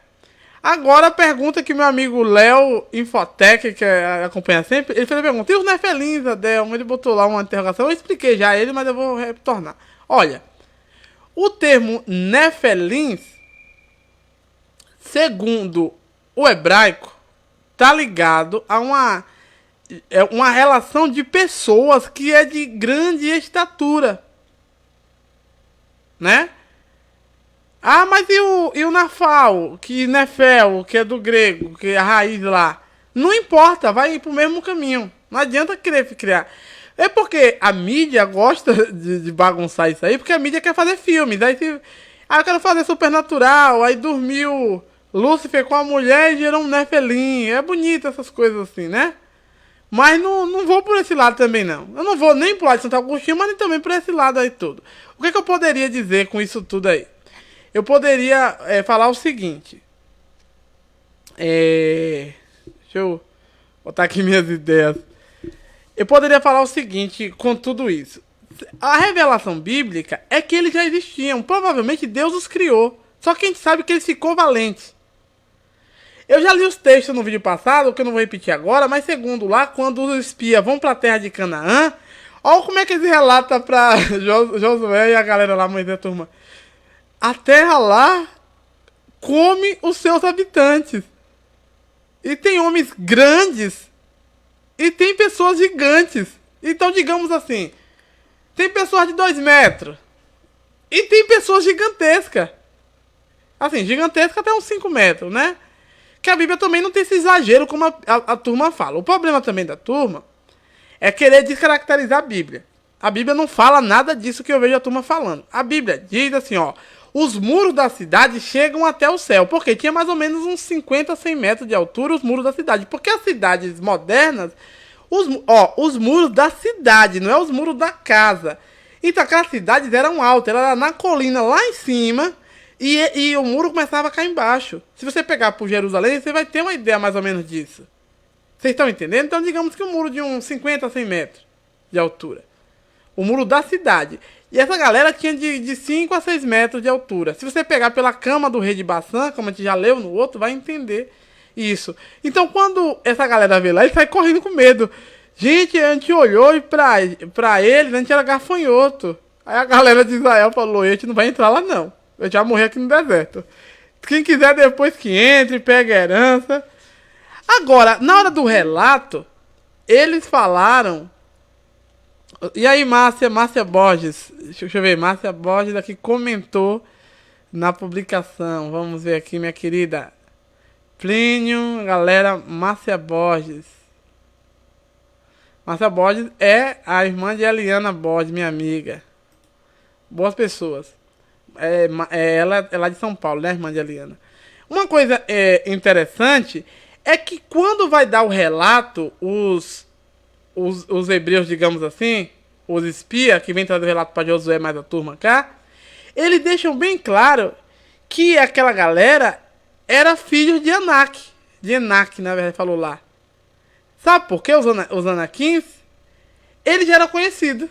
Agora a pergunta que meu amigo Léo Infotec, que acompanha sempre, ele fez a pergunta, e os Nefelins, Adelmo? Ele botou lá uma interrogação, eu expliquei já ele, mas eu vou retornar. Olha, o termo Nefelins, segundo o hebraico, tá ligado a uma relação de pessoas que é de grande estatura. Né? Mas e o Nafal, que Nefel, que é do grego, que é a raiz lá? Não importa, vai pro mesmo caminho. Não adianta querer criar. É porque a mídia gosta de bagunçar isso aí, porque a mídia quer fazer filmes. Aí eu quero fazer Supernatural, aí dormiu Lúcifer com a mulher e gerou um Nefelim. É bonito essas coisas assim, né? Mas não vou por esse lado também, não. Eu não vou nem pro lado de Santo Agostinho, mas nem também por esse lado aí todo. O que eu poderia dizer com isso tudo aí? Eu poderia falar o seguinte. Deixa eu botar aqui minhas ideias. Eu poderia falar o seguinte com tudo isso. A revelação bíblica é que eles já existiam. Provavelmente Deus os criou. Só que a gente sabe que eles ficou valentes. Eu já li os textos no vídeo passado, que eu não vou repetir agora, mas segundo lá, quando os espias vão para a terra de Canaã, olha como é que eles relatam para Josué e a galera lá, Moisés e a turma. A terra lá come os seus habitantes. E tem homens grandes e tem pessoas gigantes. Então, digamos assim, tem pessoas de 2 metros e tem pessoas gigantescas. Assim, gigantesca até uns 5 metros, né? Que a Bíblia também não tem esse exagero como a turma fala. O problema também da turma é querer descaracterizar a Bíblia. A Bíblia não fala nada disso que eu vejo a turma falando. A Bíblia diz assim, ó, os muros da cidade chegam até o céu. Porque tinha mais ou menos uns 50, 100 metros de altura os muros da cidade. Porque as cidades modernas, os muros da cidade, não é os muros da casa. Então aquelas cidades eram altas, era na colina lá em cima e o muro começava a cair embaixo. Se você pegar por Jerusalém, você vai ter uma ideia mais ou menos disso. Vocês estão entendendo? Então digamos que um muro de uns 50 a 100 metros de altura. O muro da cidade. E essa galera tinha de 5 a 6 metros de altura. Se você pegar pela cama do rei de Baçã, como a gente já leu no outro, vai entender isso. Então quando essa galera vê lá, ele sai correndo com medo. Gente, a gente olhou e pra eles, a gente era gafanhoto. Aí a galera de Israel falou, a gente não vai entrar lá não. Eu já morri aqui no deserto. Quem quiser depois que entre, pega a herança. Agora, na hora do relato, eles falaram... E aí, Márcia Borges, deixa eu ver, Márcia Borges aqui comentou na publicação. Vamos ver aqui, minha querida. Plínio, galera, Márcia Borges. Márcia Borges é a irmã de Eliana Borges, minha amiga. Boas pessoas. Ela é lá de São Paulo, né, irmã de Eliana. Uma coisa interessante é que quando vai dar o relato, os hebreus, digamos assim, os espias que vem trazer o relato para Josué mais a turma cá, eles deixam bem claro que aquela galera era filho de Anak. De Enac, na verdade, falou lá. Sabe por que os Anakins? Ele já era conhecido.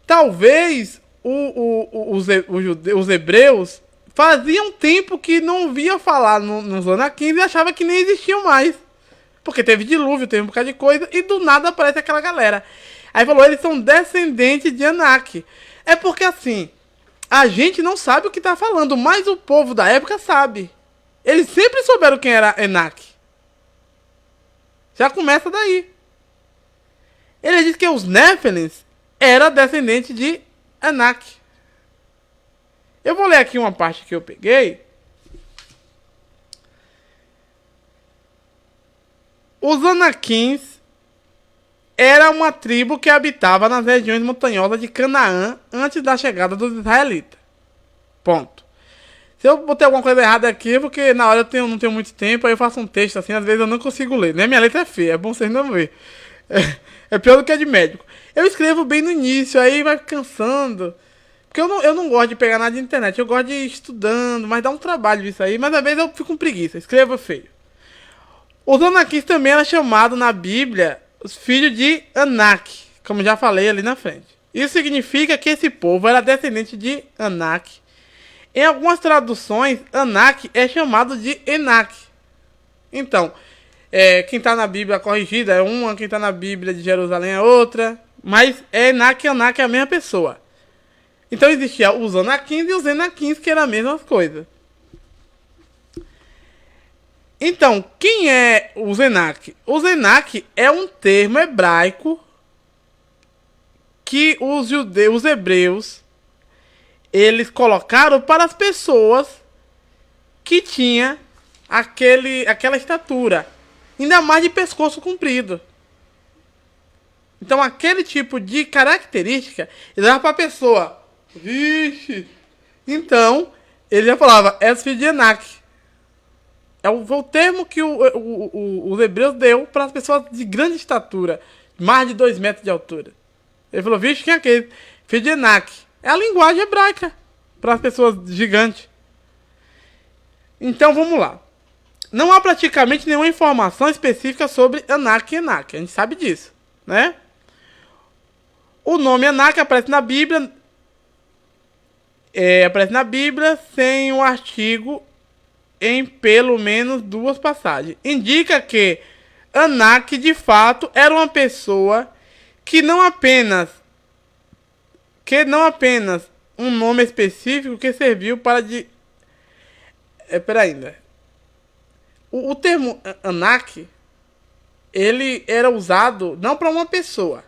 Talvez os hebreus faziam tempo que não via falar nos Anakins e achava que nem existiam mais. Porque teve dilúvio, teve um bocado de coisa, e do nada aparece aquela galera. Aí falou, eles são descendentes de Anak. É porque assim, a gente não sabe o que tá falando, mas o povo da época sabe. Eles sempre souberam quem era Enac. Já começa daí. Ele diz que os Néfilins eram descendentes de Enac. Eu vou ler aqui uma parte que eu peguei. Os Anakins era uma tribo que habitava nas regiões montanhosas de Canaã antes da chegada dos israelitas. Ponto. Se eu botei alguma coisa errada aqui, porque na hora não tenho muito tempo, aí eu faço um texto assim, às vezes eu não consigo ler. Né? Minha letra é feia, é bom vocês não verem. É pior do que a de médico. Eu escrevo bem no início, aí vai cansando. Porque eu não gosto de pegar nada de internet, eu gosto de ir estudando, mas dá um trabalho isso aí. Mas às vezes eu fico com preguiça, escrevo feio. Os Anakins também eram chamados na Bíblia os filhos de Anak, como já falei ali na frente. Isso significa que esse povo era descendente de Anak. Em algumas traduções, Anak é chamado de Enac. Então, quem está na Bíblia corrigida é uma, quem está na Bíblia de Jerusalém é outra. Mas Enac e Anak é a mesma pessoa. Então existiam os Anakins e os Enakins, que eram a mesma coisa. Então, quem é o Zenak? O Zenak é um termo hebraico que os hebreus, eles colocaram para as pessoas que tinham aquela estatura, ainda mais de pescoço comprido. Então, aquele tipo de característica, ele dava para a pessoa. Vixe! Então, ele já falava, és filho de Enac. Foi o termo que os hebreus deu para as pessoas de grande estatura, mais de 2 metros de altura. Ele falou, vixe, quem é aquele? Filho de Enac. É a linguagem hebraica para as pessoas gigantes. Então vamos lá. Não há praticamente nenhuma informação específica sobre Anak e Enac. A gente sabe disso, né? O nome Anak aparece na Bíblia. Aparece na Bíblia sem um artigo em pelo menos 2 passagens. Indica que Anak de fato era uma pessoa que não apenas um nome específico que serviu para o termo Anak, ele era usado não para uma pessoa,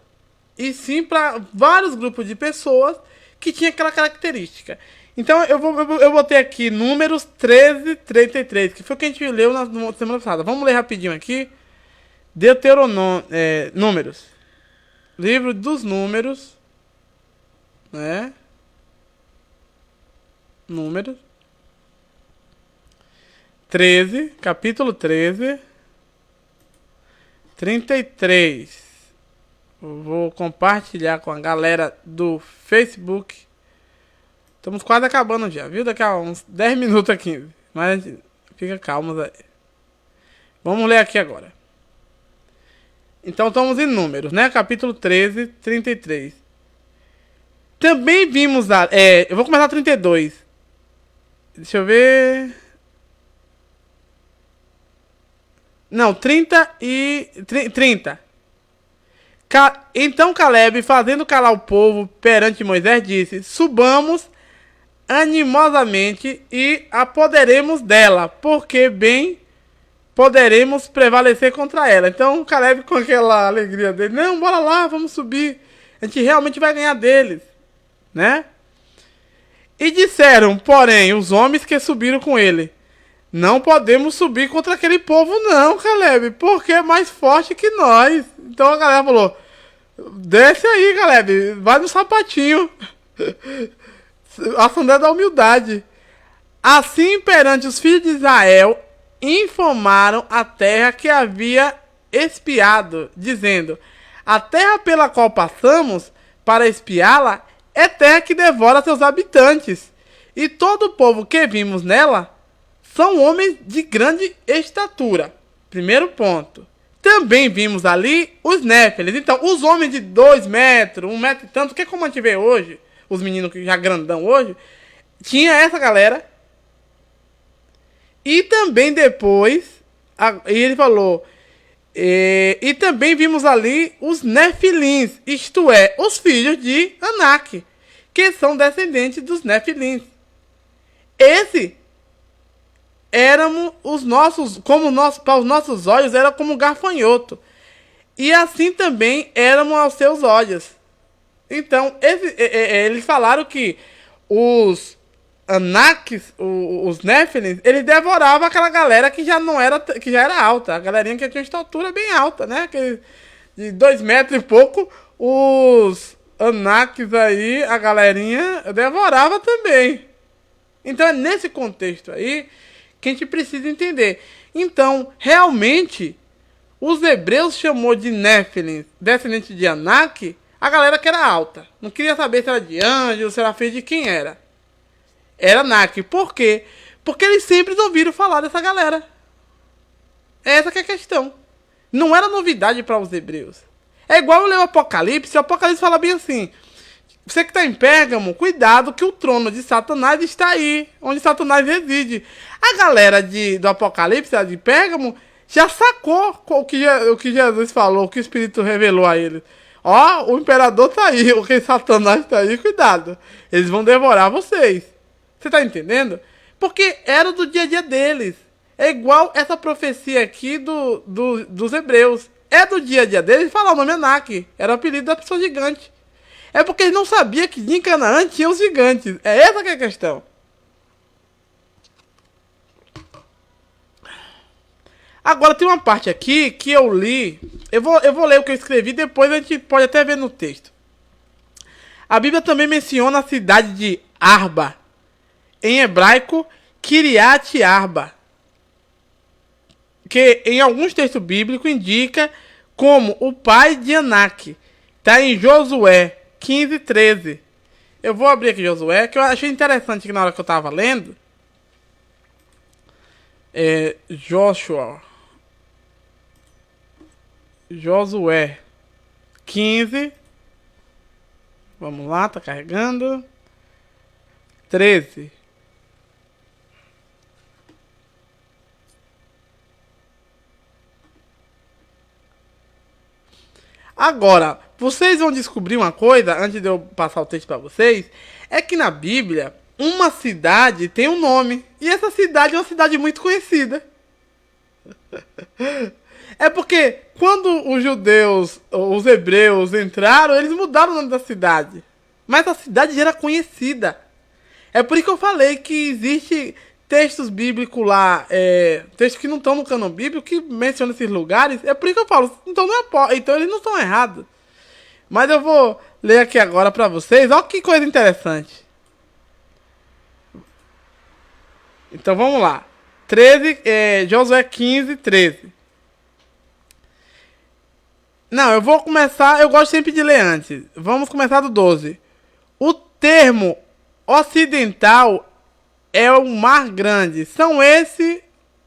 e sim para vários grupos de pessoas que tinham aquela característica. Então eu botei aqui Números 13:33, que foi o que a gente leu na semana passada. Vamos ler rapidinho aqui. Deuteronômio, Números. Livro dos Números, né? Números 13, capítulo 13, 33. Vou compartilhar com a galera do Facebook. Estamos quase acabando já, viu? Daqui a uns 10 minutos aqui. Mas fica calmo aí. Vamos ler aqui agora. Então estamos em Números, né? Capítulo 13, 33. Também vimos eu vou começar 32. Deixa eu ver. Não, 30 e... 30. Então Caleb, fazendo calar o povo perante Moisés, disse: subamos animosamente e apoderemos dela, porque bem poderemos prevalecer contra ela. Então Caleb, com aquela alegria dele: não, bora lá, vamos subir, a gente realmente vai ganhar deles, né? E disseram, porém, os homens que subiram com ele: não podemos subir contra aquele povo não, Caleb, porque é mais forte que nós. Então a galera falou: desce aí, Caleb, vai no sapatinho. A sandália da humildade. Assim, perante os filhos de Israel, informaram a terra que havia espiado, dizendo: a terra pela qual passamos para espiá-la é terra que devora seus habitantes, e todo o povo que vimos nela são homens de grande estatura. Primeiro ponto. Também vimos ali os Néfilis. Então, os homens de 2 metros, 1 metro e tanto, que é como a gente vê hoje, os meninos que já grandão hoje, tinha essa galera. E também depois, e ele falou, e também vimos ali os Nefilins, isto é, os filhos de Anak, que são descendentes dos Nefilins. Esse éramos os nossos, para os nossos olhos, era como gafanhoto. E assim também éramos aos seus olhos. Então, eles falaram que os Anaks, os Néfilins, eles devoravam aquela galera que já não era, que já era alta. A galerinha que tinha uma estatura bem alta, né? Que, de 2 metros e pouco, os Anaks aí, a galerinha devorava também. Então é nesse contexto aí que a gente precisa entender. Então, realmente, os hebreus chamou de Néfilins, descendente de Anak, a galera que era alta. Não queria saber se era de anjo, se era filho de quem era. Era Anak. Por quê? Porque eles sempre ouviram falar dessa galera. Essa que é a questão. Não era novidade para os hebreus. É igual eu ler o Apocalipse. O Apocalipse fala bem assim: você que está em Pérgamo, cuidado que o trono de Satanás está aí, onde Satanás reside. A galera do Apocalipse, de Pérgamo, já sacou o que Jesus falou, o que o Espírito revelou a eles. Ó, o imperador está aí, o rei Satanás está aí, cuidado. Eles vão devorar vocês. Você está entendendo? Porque era do dia a dia deles. É igual essa profecia aqui dos hebreus. É do dia a dia deles falar o nome Anak. Era o apelido da pessoa gigante. É porque eles não sabiam que em Canaã tinha os gigantes. É essa que é a questão. Agora tem uma parte aqui que eu li. Eu vou ler o que eu escrevi, depois a gente pode até ver no texto. A Bíblia também menciona a cidade de Arba. Em hebraico, Kiriat Arba. Que em alguns textos bíblicos indica como o pai de Anak. Está em Josué 15, 13. Eu vou abrir aqui Josué, que eu achei interessante que na hora que eu estava lendo. Josué 15. Vamos lá, tá carregando. 13. Agora, vocês vão descobrir uma coisa, antes de eu passar o texto para vocês, é que na Bíblia, uma cidade tem um nome, e essa cidade é uma cidade muito conhecida. É porque quando os judeus, os hebreus entraram, eles mudaram o nome da cidade. Mas a cidade já era conhecida. É por isso que eu falei que existe textos bíblicos lá, textos que não estão no cânon bíblico, que mencionam esses lugares. É por isso que eu falo, então eles não estão errados. Mas eu vou ler aqui agora para vocês. Olha que coisa interessante. Então vamos lá. 13, Josué 15, 13. Não, eu vou começar. Eu gosto sempre de ler antes. Vamos começar do 12. O termo ocidental é o Mar Grande. São esses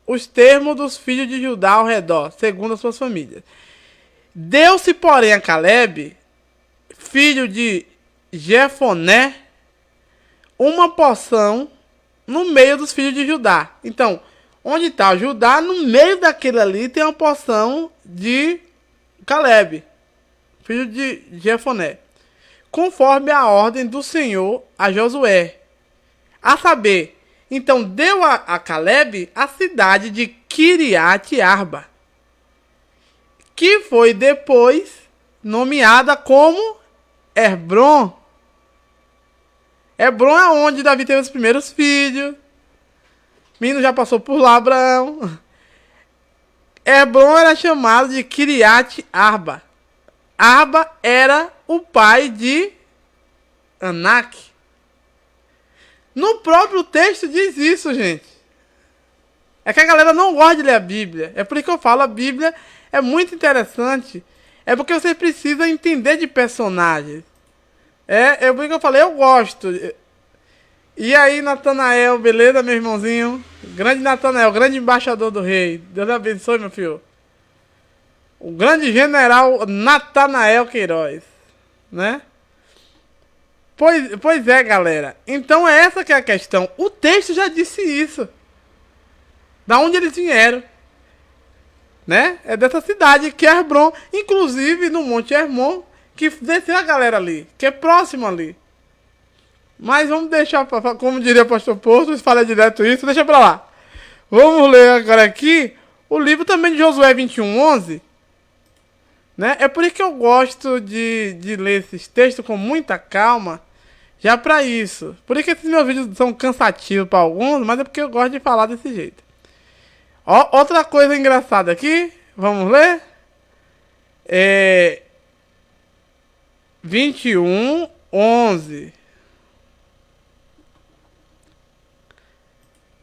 os termos dos filhos de Judá ao redor, segundo as suas famílias. Deu-se, porém, a Calebe, filho de Jefoné, uma porção no meio dos filhos de Judá. Então, onde está Judá, no meio daquele ali tem uma porção de Calebe, filho de Jefoné, conforme a ordem do Senhor a Josué. A saber, então deu a Calebe a cidade de Kiriat Arba, que foi depois nomeada como Hebron. Hebron é onde Davi teve os primeiros filhos. Menino já passou por lá, Abraão. Hebron era chamado de Kiriat Arba. Arba era o pai de Anak. No próprio texto diz isso, gente. É que a galera não gosta de ler a Bíblia. É por isso que eu falo, a Bíblia é muito interessante. É porque você precisa entender de personagens. É por isso que eu falei, eu gosto. E aí, Natanael, beleza, meu irmãozinho? Grande Natanael, grande embaixador do rei. Deus abençoe, meu filho. O grande general Natanael Queiroz, né? Pois é, galera. Então é essa que é a questão. O texto já disse isso. Da onde eles vieram. Né? É dessa cidade que é Hebron. Inclusive no Monte Hermon, que desceu a galera ali. Que é próximo ali. Mas vamos deixar, como diria o pastor Porto, fala direto isso, deixa pra lá. Vamos ler agora aqui o livro também de Josué 21:11. Né? É por isso que eu gosto de ler esses textos com muita calma. Já pra isso. Por isso que esses meus vídeos são cansativos pra alguns, mas é porque eu gosto de falar desse jeito. Ó, outra coisa engraçada aqui. Vamos ler? 21:11.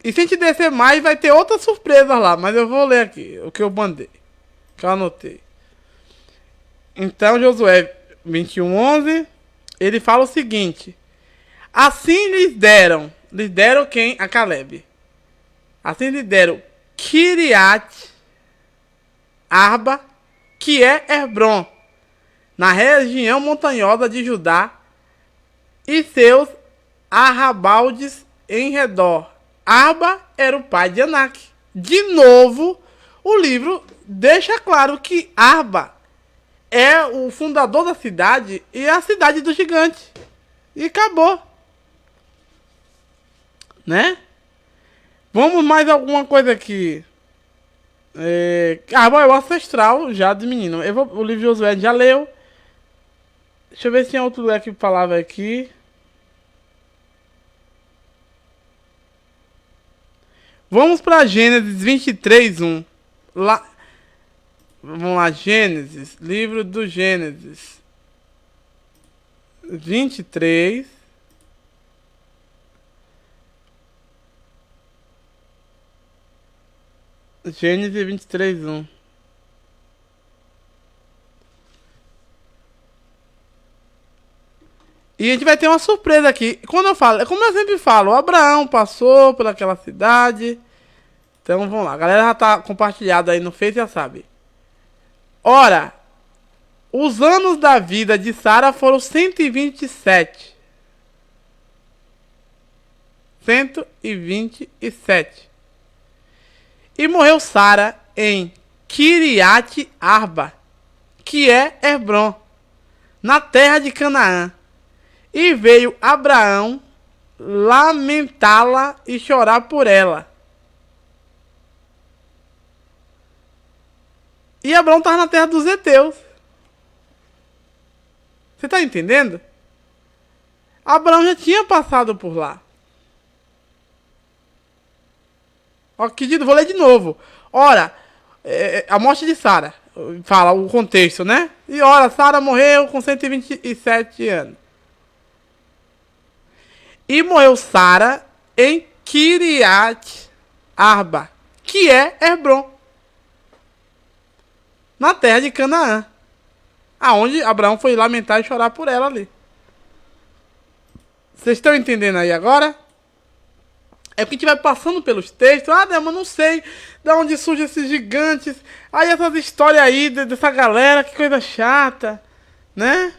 E se a gente descer mais, vai ter outra surpresa lá. Mas eu vou ler aqui o que eu mandei. Que eu anotei. Então, Josué 21:11. Ele fala o seguinte. Assim lhes deram. Lhes deram quem? A Calebe. Assim lhes deram Kiriat Arba, que é Hebron, na região montanhosa de Judá, e seus arrabaldes em redor. Arba era o pai de Anak. De novo, o livro deixa claro que Arba é o fundador da cidade e é a cidade do gigante. E acabou. Né? Vamos mais alguma coisa aqui. Arba é o ancestral já do menino. O livro de Josué já leu. Deixa eu ver se tem outro lugar que falava aqui. Vamos para Gênesis 23:1. Lá. Vamos lá, Gênesis. Livro do Gênesis. 23. Gênesis 23:1. E a gente vai ter uma surpresa aqui. Quando eu falo, como eu sempre falo, Abraão passou por aquela cidade. Então vamos lá, a galera já tá compartilhada aí no Face, já sabe. Ora, os anos da vida de Sara foram 127. 127. E morreu Sara em Kiriat Arba, que é Hebron, na terra de Canaã. E veio Abraão lamentá-la e chorar por ela. E Abraão estava na terra dos heteus. Você está entendendo? Abraão já tinha passado por lá. Ó, que dito, vou ler de novo. Ora, a morte de Sara. Fala o contexto, né? E ora, Sara morreu com 127 anos. E morreu Sara em Kiriat Arba, que é Hebron, na terra de Canaã, aonde Abraão foi lamentar e chorar por ela ali. Vocês estão entendendo aí agora? É porque a gente vai passando pelos textos. Ah, Delma, não sei de onde surgem esses gigantes. Aí essas histórias aí dessa galera, que coisa chata, né?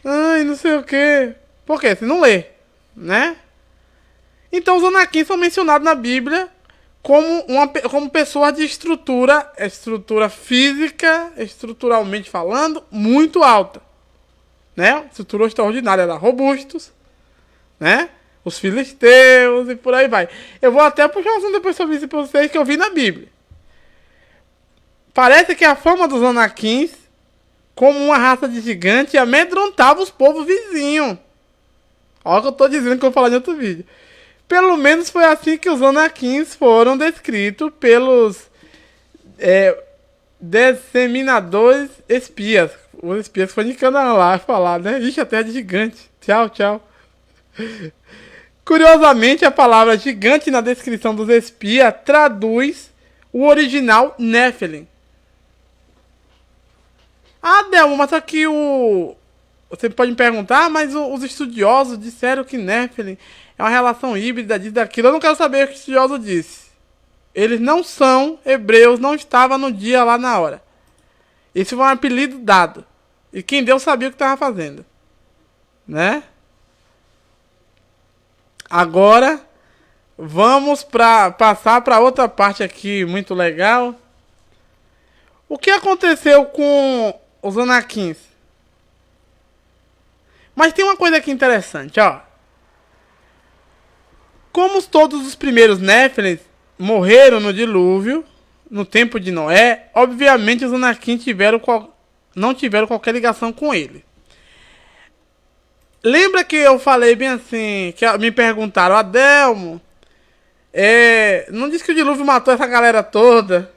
Ai, não sei o quê. Por quê? Você não lê, né? Então os Anakim são mencionados na Bíblia como pessoas de estrutura física, estruturalmente falando, muito alta, né? Estrutura extraordinária, era robustos, né? Os filisteus e por aí vai. Eu vou até puxar um assunto depois sobre isso pra vocês que eu vi na Bíblia. Parece que a fama dos Anakins, como uma raça de gigante, amedrontava os povos vizinhos. Olha o que eu tô dizendo que eu vou falar em outro vídeo. Pelo menos foi assim que os Anakins foram descritos pelos disseminadores espias. Os espias foram de Canaã lá falar, né? Ixi, a terra de gigante. Tchau, tchau. Curiosamente, a palavra gigante na descrição dos espias traduz o original Nephilim. Ah, Delmo, mas aqui você pode me perguntar, mas os estudiosos disseram que Nephilim é uma relação híbrida disso daquilo. Eu não quero saber o que o estudioso disse. Eles não são hebreus, não estavam no dia lá na hora. Isso foi um apelido dado. E quem deu sabia o que estava fazendo. Né? Agora, vamos passar para outra parte aqui muito legal. O que aconteceu com os Anakins? Mas tem uma coisa aqui interessante, ó. Como todos os primeiros Nephilim morreram no dilúvio, no tempo de Noé, obviamente os Anakins não tiveram qualquer ligação com ele. Lembra que eu falei bem assim, que me perguntaram, Adelmo, não disse que o dilúvio matou essa galera toda?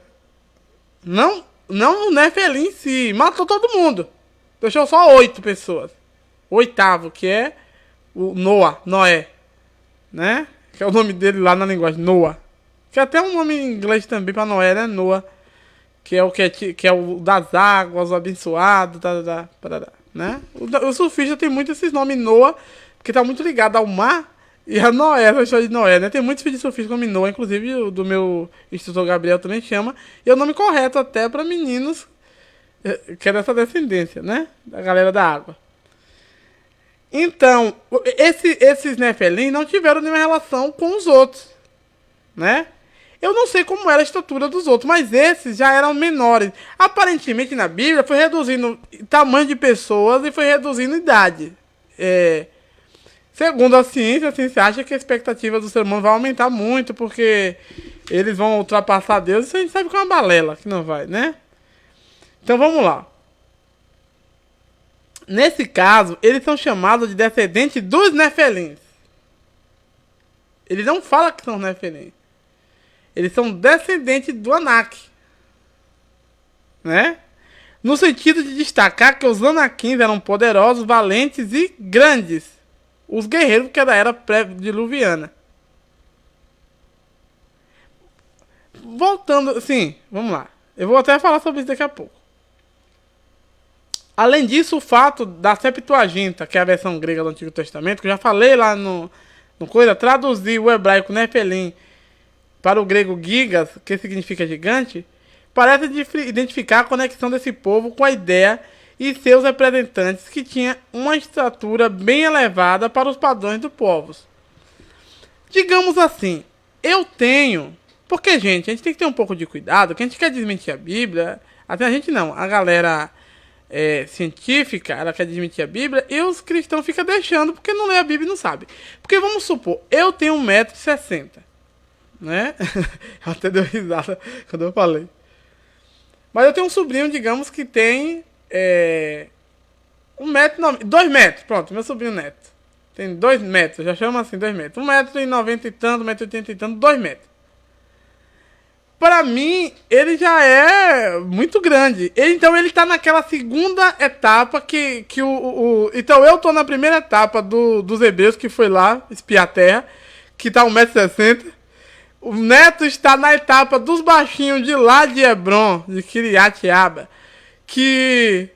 Não o Nephilim em si, matou todo mundo. Deixou só 8 pessoas. O 8º, que é o Noé, né? Que é o nome dele lá na linguagem, Noah. Que é até um nome em inglês também para Noé, né? Noah. Que é o das águas, o abençoado, né? O surfista tem muito esses nomes Noah, porque tá muito ligado ao mar e a Noé, a história de Noé, né? Tem muitos filhos de surfistas como Noah, inclusive o do meu instrutor Gabriel também chama. E é o nome correto até para meninos que é dessa descendência, né? Da galera da água. Então, esses Nephilim não tiveram nenhuma relação com os outros, né? Eu não sei como era a estrutura dos outros, mas esses já eram menores. Aparentemente na Bíblia foi reduzindo tamanho de pessoas e foi reduzindo idade. Segundo a ciência acha que a expectativa do ser humano vai aumentar muito, porque eles vão ultrapassar Deus. Isso a gente sabe que é uma balela, que não vai, né? Então vamos lá. Nesse caso, eles são chamados de descendentes dos Nephilim. Ele não fala que são Nephilim. Eles são descendentes do Anak, né? No sentido de destacar que os Anakins eram poderosos, valentes e grandes. Os guerreiros que da era pré-diluviana. Voltando, sim, vamos lá. Eu vou até falar sobre isso daqui a pouco. Além disso, o fato da Septuaginta, que é a versão grega do Antigo Testamento, que eu já falei lá no coisa, traduzir o hebraico Nephilim para o grego gigas, que significa gigante, parece identificar a conexão desse povo com a ideia e seus representantes, que tinha uma estatura bem elevada para os padrões dos povos. Digamos assim, porque, gente, a gente tem que ter um pouco de cuidado, que a gente quer desmentir a Bíblia, até a gente não, a galera científica, ela quer desmentir a Bíblia, e os cristãos ficam deixando, porque não lê a Bíblia e não sabe. Porque vamos supor, eu tenho 1,60 m, né? Eu até deu risada quando eu falei. Mas eu tenho um sobrinho, digamos, que tem 2 metros, pronto, meu sobrinho neto. Tem 2 metros, já chama assim 2 metros. 1,90 m e tanto, 1,80 m e tanto, 2 metros. Para mim, ele já é muito grande. Então ele tá naquela segunda etapa então eu tô na primeira etapa dos hebreus, que foi lá espiar a terra. que tá 1,60 m. O neto está na etapa dos baixinhos de lá de Hebron, de Kiriat Arba, que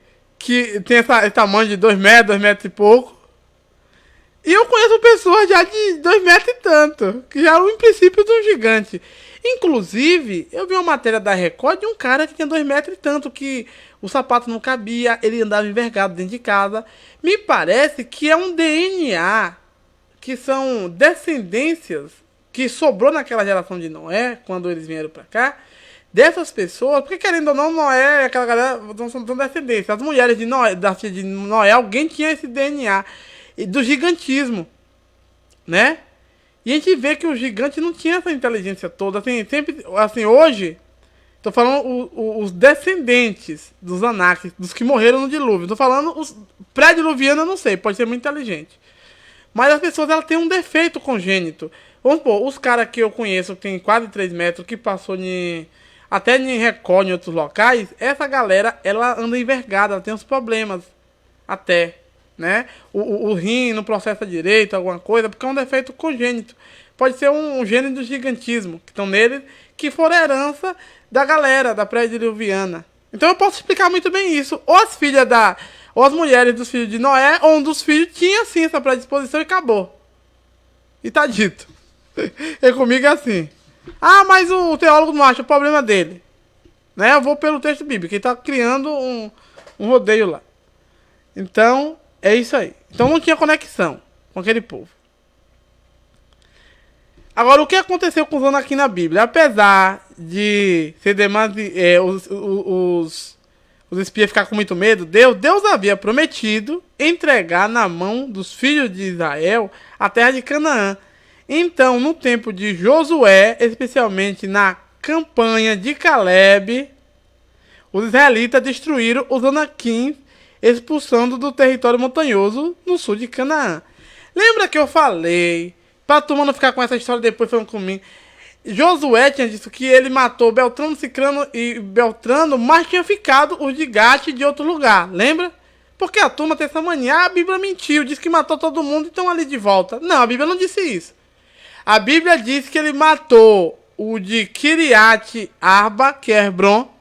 tem esse tamanho de 2 metros, 2 metros e pouco. E eu conheço pessoas já de 2 metros e tanto, que já eram em princípio de um gigante. Inclusive, eu vi uma matéria da Record de um cara que tinha 2 metros e tanto, que o sapato não cabia, ele andava envergado dentro de casa. Me parece que é um DNA, que são descendências, que sobrou naquela geração de Noé, quando eles vieram pra cá, dessas pessoas, porque querendo ou não, Noé, aquela galera, são descendências. As mulheres de Noé, da filha de Noé, alguém tinha esse DNA do gigantismo, né? E a gente vê que o gigante não tinha essa inteligência toda, assim, sempre, assim, hoje, tô falando os descendentes dos Anákis, dos que morreram no dilúvio, tô falando os pré-diluvianos, eu não sei, pode ser muito inteligente. Mas as pessoas, elas têm um defeito congênito. Vamos supor, os caras que eu conheço, que tem quase 3 metros, que passou até em Record, em outros locais, essa galera, ela anda envergada, ela tem uns problemas, até, né? O rim não processa direito, alguma coisa, porque é um defeito congênito. Pode ser um gênero do gigantismo, que estão nele, que for herança da galera, da pré-diluviana. Então eu posso explicar muito bem isso. Ou as mulheres dos filhos de Noé, ou um dos filhos tinha sim essa predisposição e acabou. E tá dito. E comigo é assim. Ah, mas o teólogo não acha, o problema dele. Né? Eu vou pelo texto bíblico, ele tá criando um rodeio lá. Então, é isso aí. Então não tinha conexão com aquele povo. Agora, o que aconteceu com os Anakim na Bíblia? Apesar de ser os espias ficar com muito medo, Deus havia prometido entregar na mão dos filhos de Israel a terra de Canaã. Então, no tempo de Josué, especialmente na campanha de Caleb, os israelitas destruíram os Anakim, expulsando do território montanhoso no sul de Canaã. Lembra que eu falei, pra turma não ficar com essa história depois falando comigo, Josué tinha dito que ele matou Beltrano, Cicrano e Beltrano, mas tinha ficado os de Gate de outro lugar, lembra? Porque a turma tem essa mania, a Bíblia mentiu, disse que matou todo mundo e estão ali de volta. Não, a Bíblia não disse isso. A Bíblia diz que ele matou o de Kiriat Arba, que é Hebron,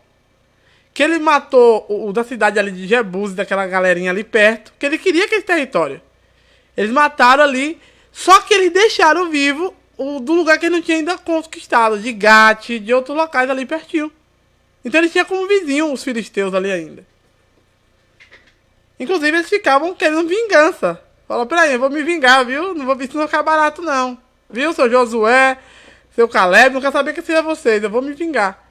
que ele matou o da cidade ali de Jebus, daquela galerinha ali perto, que ele queria aquele território. Eles mataram ali, só que eles deixaram vivo do lugar que ele não tinha ainda conquistado, de Gate, de outros locais ali pertinho. Então ele tinha como vizinho os filisteus ali ainda. Inclusive eles ficavam querendo vingança. Falaram, peraí, eu vou me vingar, viu? Não vou ver se não ficar barato não. Viu, seu Josué, seu Caleb, não quero saber que seja vocês, eu vou me vingar.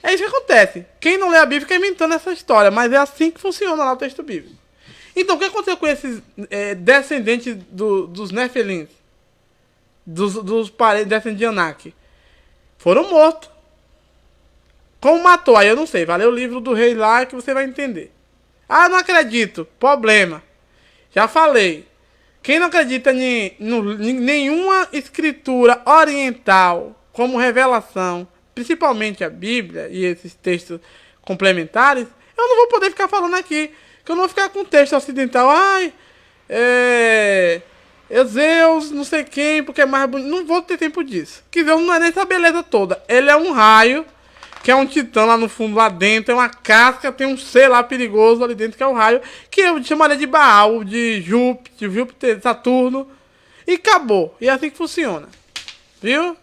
É isso que acontece. Quem não lê a Bíblia fica inventando essa história, mas é assim que funciona lá o texto bíblico. Então, o que aconteceu com esses descendentes dos Nefelins? Dos parentes descendentes de Anak? Foram mortos. Como matou? Aí eu não sei. Vai ler o livro do rei lá que você vai entender. Ah, não acredito. Problema. Já falei. Quem não acredita em nenhuma escritura oriental como revelação, principalmente a Bíblia e esses textos complementares, eu não vou poder ficar falando aqui. Que eu não vou ficar com texto ocidental. Ai, Zeus, não sei quem, porque é mais bonito. Não vou ter tempo disso. Que Zeus não é nem essa beleza toda. Ele é um raio, que é um titã lá no fundo, lá dentro. É uma casca, tem um ser lá perigoso ali dentro, que é o raio. Que eu chamaria de Baal, de Júpiter, Saturno. E acabou. E é assim que funciona. Viu?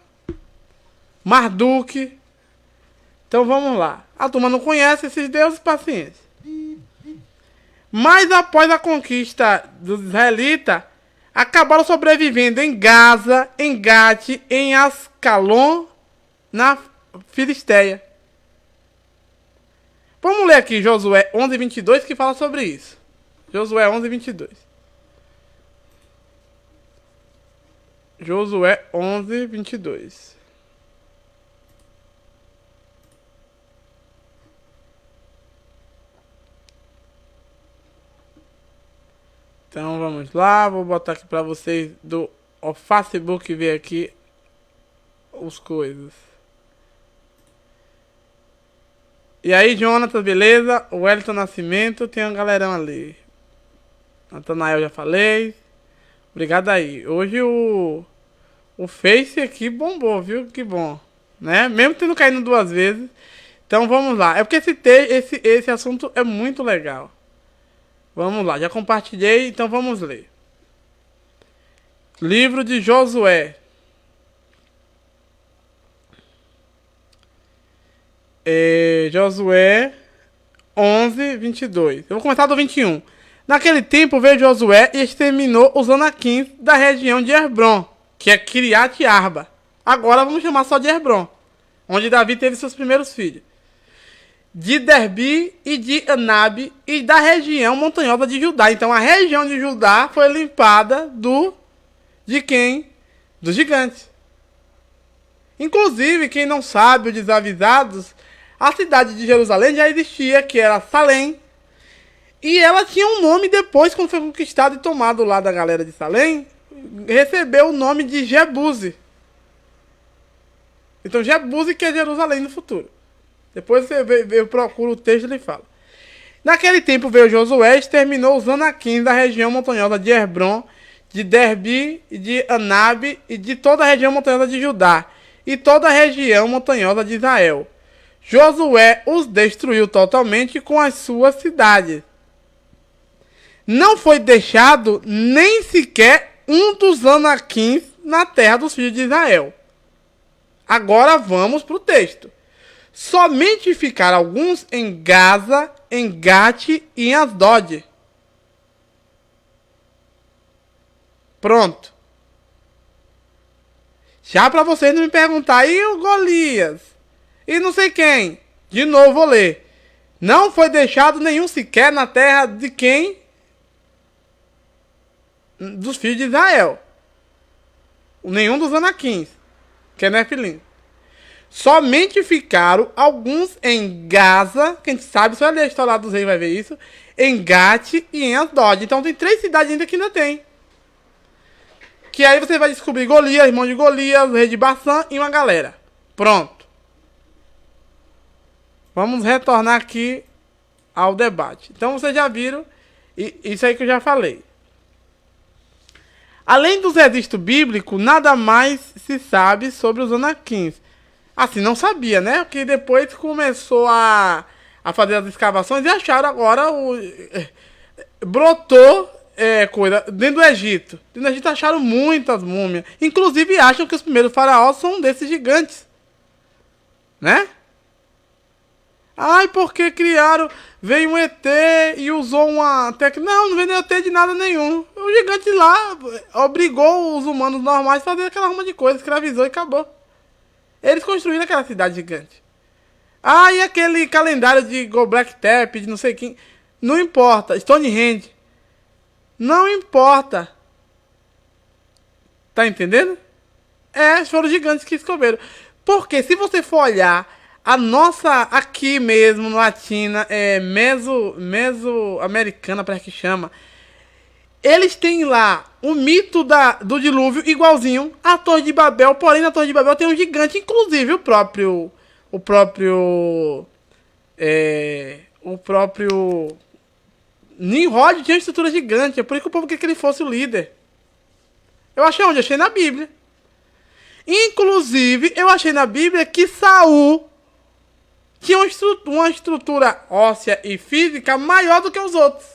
Marduk. Então vamos lá. A turma não conhece esses deuses, paciência. Mas após a conquista dos israelitas, acabaram sobrevivendo em Gaza, em Gate, em Ascalon, na Filisteia. Vamos ler aqui Josué 11:22, que fala sobre isso. Josué 11:22. Josué 11:22. Então vamos lá, vou botar aqui pra vocês do Facebook ver aqui as coisas. E aí, Jonathan, beleza? O Wellington Nascimento, tem uma galerão ali. Natanael já falei. Obrigado aí. Hoje o O Face aqui bombou, viu? Que bom. Né? Mesmo tendo caído 2 vezes. Então vamos lá. É porque esse assunto é muito legal. Vamos lá, já compartilhei, então vamos ler. Livro de Josué. Josué 11, 22. Eu vou começar do 21. Naquele tempo veio Josué e exterminou os anaquins da região de Hebron, que é Kiriat Arba. Agora vamos chamar só de Hebron, onde Davi teve seus primeiros filhos. De Derbi e de Anabe e da região montanhosa de Judá. Então a região de Judá foi limpada de quem? Dos gigantes. Inclusive, quem não sabe, os desavisados, a cidade de Jerusalém já existia, que era Salém. E ela tinha um nome depois, quando foi conquistado e tomado lá da galera de Salém, recebeu o nome de Jebusi. Então Jebusi que é Jerusalém no futuro. Depois eu procuro o texto e ele fala. Naquele tempo veio Josué e exterminou os anaquins da região montanhosa de Hebron, de Derbi, de Anabe e de toda a região montanhosa de Judá e toda a região montanhosa de Israel. Josué os destruiu totalmente com as suas cidades. Não foi deixado nem sequer um dos anaquins na terra dos filhos de Israel. Agora vamos para o texto. Somente ficaram alguns em Gaza, em Gate e em Asdod. Pronto. Já para vocês não me perguntar, e o Golias? E não sei quem? De novo vou ler. Não foi deixado nenhum sequer na terra de quem? Dos filhos de Israel. Nenhum dos anaquins, que é Nefilim. Somente ficaram alguns em Gaza, que a gente sabe, só ler a história dos reis vai ver isso, em Gate e em Asdod. Então tem 3 cidades ainda que ainda tem. Que aí você vai descobrir Golias, irmão de Golias, rei de Bassã e uma galera. Pronto. Vamos retornar aqui ao debate. Então vocês já viram isso aí que eu já falei. Além dos registros bíblicos, nada mais se sabe sobre os anaquins. Assim, não sabia, né? Porque depois começou a fazer as escavações e acharam agora brotou coisa dentro do Egito. Dentro do Egito acharam muitas múmias. Inclusive acham que os primeiros faraós são desses gigantes. Né? Ai, porque criaram... Veio um ET e usou uma técnica... Não veio ET de nada nenhum. O gigante lá obrigou os humanos normais a fazer aquela ruma de coisa. Escravizou e acabou. Eles construíram aquela cidade gigante. Ah, e aquele calendário de Göbekli Tepe, de não sei quem. Não importa. Stonehenge. Não importa. Tá entendendo? Foram os gigantes que descobriram. Porque se você for olhar, a nossa, aqui mesmo, latina, meso-americana, parece que chama. Eles têm lá o mito do dilúvio igualzinho à Torre de Babel, porém na Torre de Babel tem um gigante, inclusive o próprio Nimrod tinha uma estrutura gigante, é por isso que o povo queria que ele fosse o líder. Eu achei onde? Achei na Bíblia. Inclusive, eu achei na Bíblia que Saul tinha uma estrutura óssea e física maior do que os outros.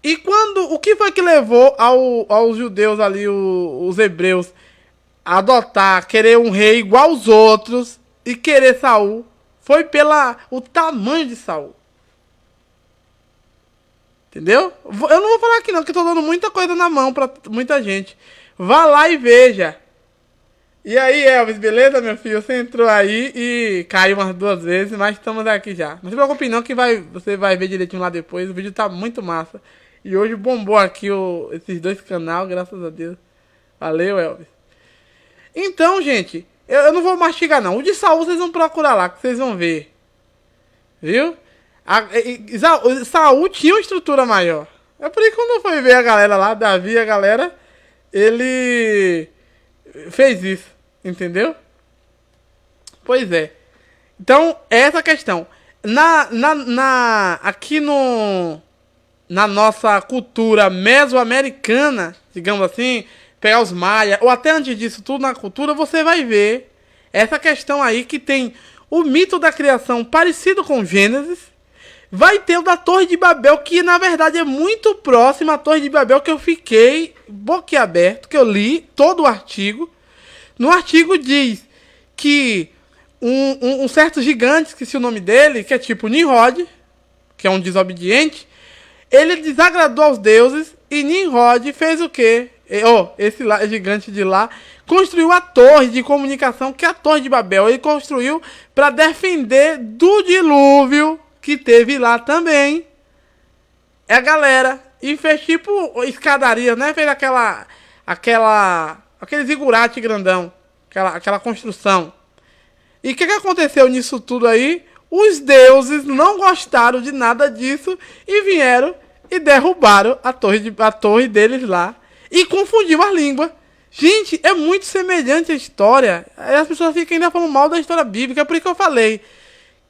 E o que foi que levou aos judeus ali, os hebreus, a adotar, querer um rei igual aos outros e querer Saul? Foi o tamanho de Saul. Entendeu? Eu não vou falar aqui não, porque eu tô dando muita coisa na mão pra muita gente. Vá lá e veja. E aí, Elvis, beleza, meu filho? Você entrou aí e caiu umas 2 vezes, mas estamos aqui já. Não se preocupe não, que você vai ver direitinho lá depois. O vídeo tá muito massa. E hoje bombou aqui esses 2 canais, graças a Deus. Valeu, Elvis. Então, gente, eu não vou mastigar não. O de Saul vocês vão procurar lá, que vocês vão ver. Viu? Saul tinha uma estrutura maior. É por isso que quando eu fui ver a galera lá, Davi, a galera, ele fez isso, entendeu? Pois é. Então, essa questão. Aqui na nossa cultura mesoamericana, digamos assim, pegar os maias, ou até antes disso tudo na cultura, você vai ver essa questão aí que tem o mito da criação parecido com Gênesis. Vai ter o da Torre de Babel, que na verdade é muito próximo à Torre de Babel, que eu fiquei boquiaberto, que eu li todo o artigo. No artigo diz que um certo gigante, esqueci o nome dele, que é tipo Nimrod, que é um desobediente, ele desagradou aos deuses e Nimrod fez o quê? Esse gigante de lá construiu a torre de comunicação, que é a Torre de Babel. Ele construiu para defender do dilúvio que teve lá também. É a galera. E fez tipo escadaria, né? Fez aquele zigurate grandão. Aquela construção. E o que aconteceu nisso tudo aí? Os deuses não gostaram de nada disso e vieram e derrubaram a torre deles lá. E confundiu as línguas. Gente, é muito semelhante a história. As pessoas ficam ainda falando mal da história bíblica. Por isso que eu falei.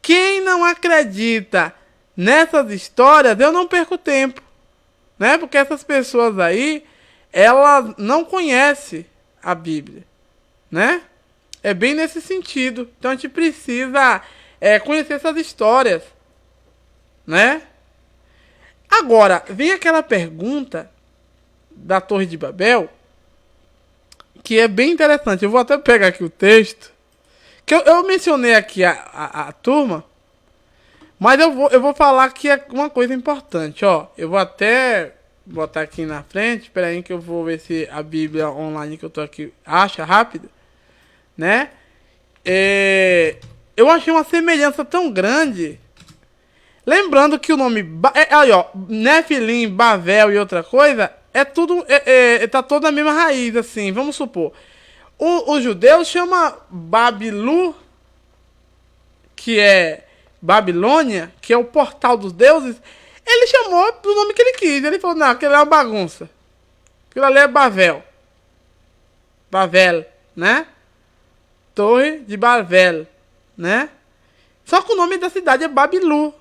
Quem não acredita nessas histórias, eu não perco tempo. Né? Porque essas pessoas aí, elas não conhecem a Bíblia. Né? É bem nesse sentido. Então a gente precisa conhecer essas histórias. Né? Agora, vem aquela pergunta da Torre de Babel, que é bem interessante. Eu vou até pegar aqui o texto. Que eu mencionei aqui a turma, mas eu vou falar aqui uma coisa importante. Ó, eu vou até botar aqui na frente. Espera aí que eu vou ver se a Bíblia online que eu tô aqui acha rápido. Né? Eu achei uma semelhança tão grande. Lembrando que o nome aí, ó, Nefilim, Bavel e outra coisa é tudo tá toda a mesma raiz, assim. Vamos supor, os judeus chamam Babilu, que é Babilônia, que é o portal dos deuses. Ele chamou do nome que ele quis. Ele falou, não, aquilo é uma bagunça. Aquilo ali é Bavel, né? Torre de Babel, né? Só que o nome da cidade é Babilu,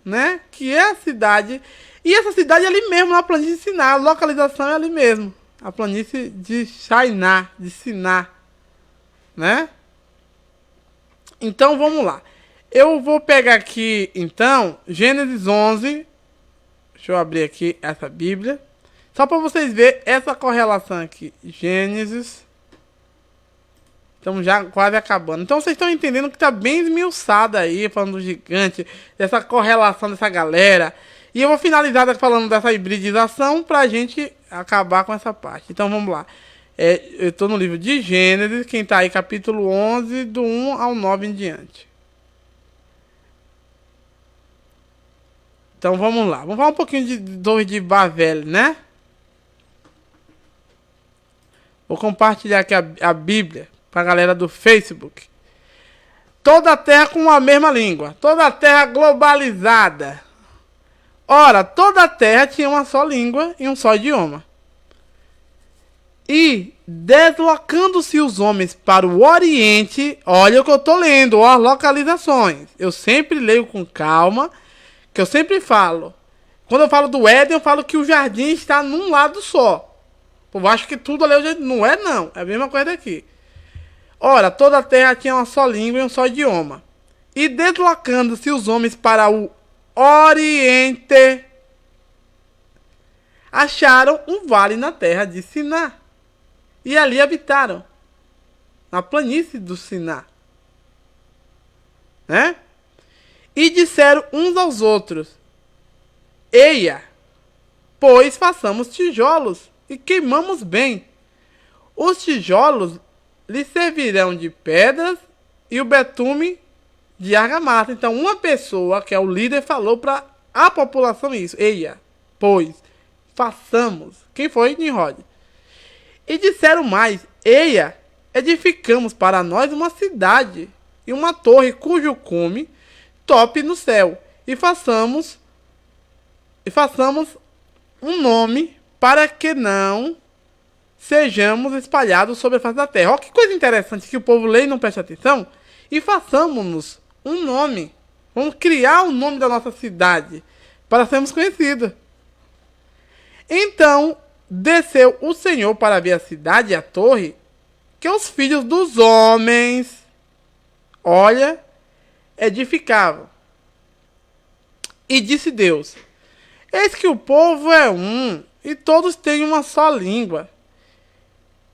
né? Que é a cidade. E essa cidade é ali mesmo, na planície de Siná. A localização é ali mesmo. A planície de Shinar, de Siná, né? Então vamos lá. Eu vou pegar aqui, então, Gênesis 11. Deixa eu abrir aqui essa Bíblia. Só para vocês verem essa correlação aqui. Gênesis. Estamos já quase acabando. Então vocês estão entendendo que tá bem esmiuçado aí, falando do gigante, dessa correlação dessa galera. E eu vou finalizar falando dessa hibridização pra gente acabar com essa parte. Então vamos lá. Eu estou no livro de Gênesis, quem tá aí, capítulo 11, do 1 ao 9 em diante. Então vamos lá. Vamos falar um pouquinho de Torre de Babel, né? Vou compartilhar aqui a Bíblia pra galera do Facebook. Toda a terra com a mesma língua. Toda a terra globalizada. Ora, toda a terra tinha uma só língua e um só idioma. E, deslocando-se os homens para o Oriente, olha o que eu estou lendo, ó, as localizações. Eu sempre leio com calma, que eu sempre falo. Quando eu falo do Éden, eu falo que o jardim está num lado só. Eu acho que tudo ali não é, não. É a mesma coisa aqui. Ora, toda a terra tinha uma só língua e um só idioma. E deslocando-se os homens para o Oriente, acharam um vale na terra de Siná. E ali habitaram. Na planície do Siná. Né? E disseram uns aos outros: Eia, pois façamos tijolos e queimamos bem. Os tijolos lhe servirão de pedras e o betume de argamassa. Então uma pessoa, que é o líder, falou para a população isso. Eia, pois façamos. Quem foi? Nimrod. E disseram mais: Eia, edificamos para nós uma cidade e uma torre cujo cume tope no céu. E façamos um nome para que não sejamos espalhados sobre a face da terra. Olha que coisa interessante que o povo lê e não presta atenção. E façamos-nos um nome. Vamos criar o nome da nossa cidade para sermos conhecidos. Então desceu o Senhor para ver a cidade e a torre que os filhos dos homens, olha, edificavam. E disse Deus: eis que o povo é um, e todos têm uma só língua.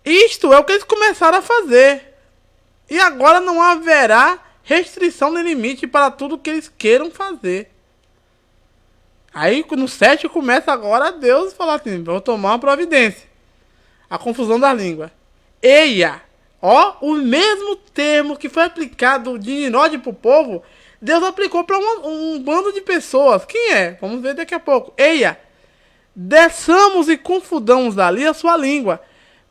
Isto é o que eles começaram a fazer. E agora não haverá restrição nem limite para tudo que eles queiram fazer. Aí no 7 começa agora Deus falar assim: vou tomar uma providência. A confusão da língua. Eia! Ó, o mesmo termo que foi aplicado de Nimrod para o povo, Deus aplicou para um bando de pessoas. Quem é? Vamos ver daqui a pouco. Eia! Desçamos e confundamos dali a sua língua,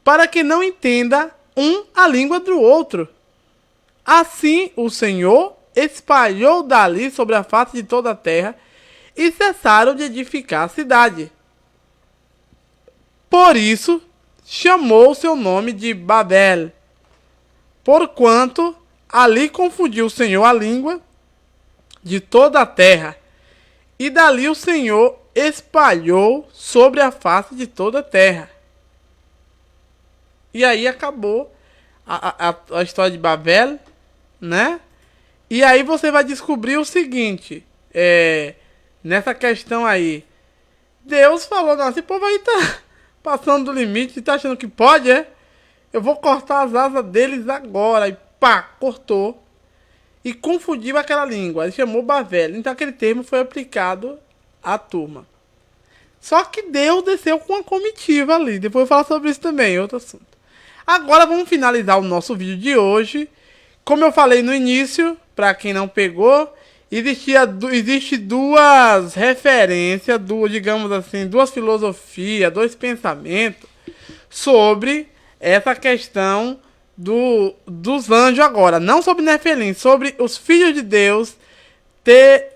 para que não entenda um a língua do outro. Assim o Senhor espalhou dali sobre a face de toda a terra, e cessaram de edificar a cidade. Por isso chamou seu nome de Babel, porquanto ali confundiu o Senhor a língua de toda a terra, e dali o Senhor espalhou sobre a face de toda a terra. E aí acabou a história de Babel, né? E aí você vai descobrir o seguinte, nessa questão aí, Deus falou: não, esse povo aí tá passando do limite, tá achando que pode, eu vou cortar as asas deles agora. E pá, cortou. E confundiu aquela língua. Ele chamou Babel. Então aquele termo foi aplicado à turma. Só que Deus desceu com uma comitiva ali. Depois eu vou falar sobre isso também, outro assunto. Agora vamos finalizar o nosso vídeo de hoje. Como eu falei no início, para quem não pegou, existe duas referências, digamos assim, duas filosofias, dois pensamentos sobre essa questão dos anjos agora. Não sobre Nefelim, sobre os filhos de Deus ter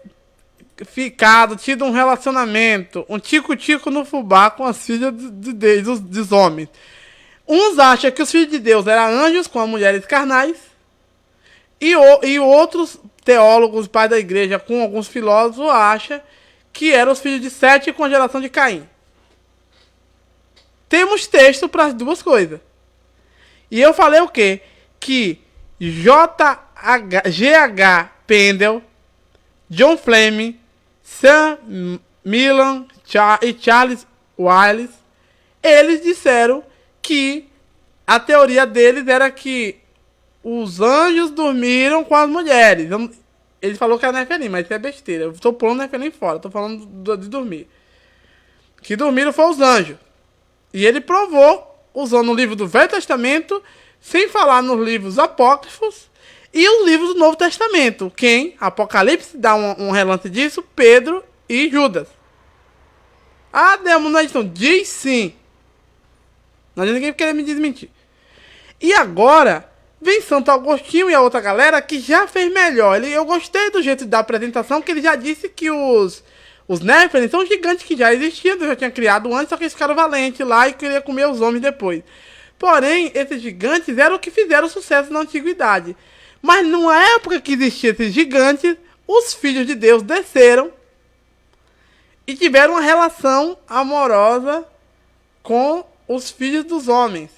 tido um relacionamento, um tico-tico no fubá com as filhas dos homens. Uns acham que os filhos de Deus eram anjos com as mulheres carnais, e outros teólogos, pais da igreja, com alguns filósofos, acham que eram os filhos de Sete com a geração de Caim. Temos texto para as duas coisas. E eu falei o quê? Que G.H. Pendel, John Fleming, Sam Millan e Charles Wallace, eles disseram que a teoria deles era que os anjos dormiram com as mulheres. Ele falou que era Nefelim, mas isso é besteira. Eu estou pondo Nefelim fora, estou falando de dormir. Que dormiram foram os anjos. E ele provou, usando o livro do Velho Testamento, sem falar nos livros apócrifos e os livros do Novo Testamento. Quem? Apocalipse dá um relance disso, Pedro e Judas. Ah, demos na edição. Diz sim. Não adianta ninguém querer me desmentir. E agora vem Santo Agostinho e a outra galera que já fez melhor. Eu gostei do jeito da apresentação, que ele já disse que os Nephilim são gigantes que já existiam, Deus já tinha criado antes, só que eles ficaram valentes lá e queriam comer os homens depois. Porém, esses gigantes eram o que fizeram sucesso na antiguidade. Mas na época que existiam esses gigantes, os filhos de Deus desceram e tiveram uma relação amorosa com os filhos dos homens.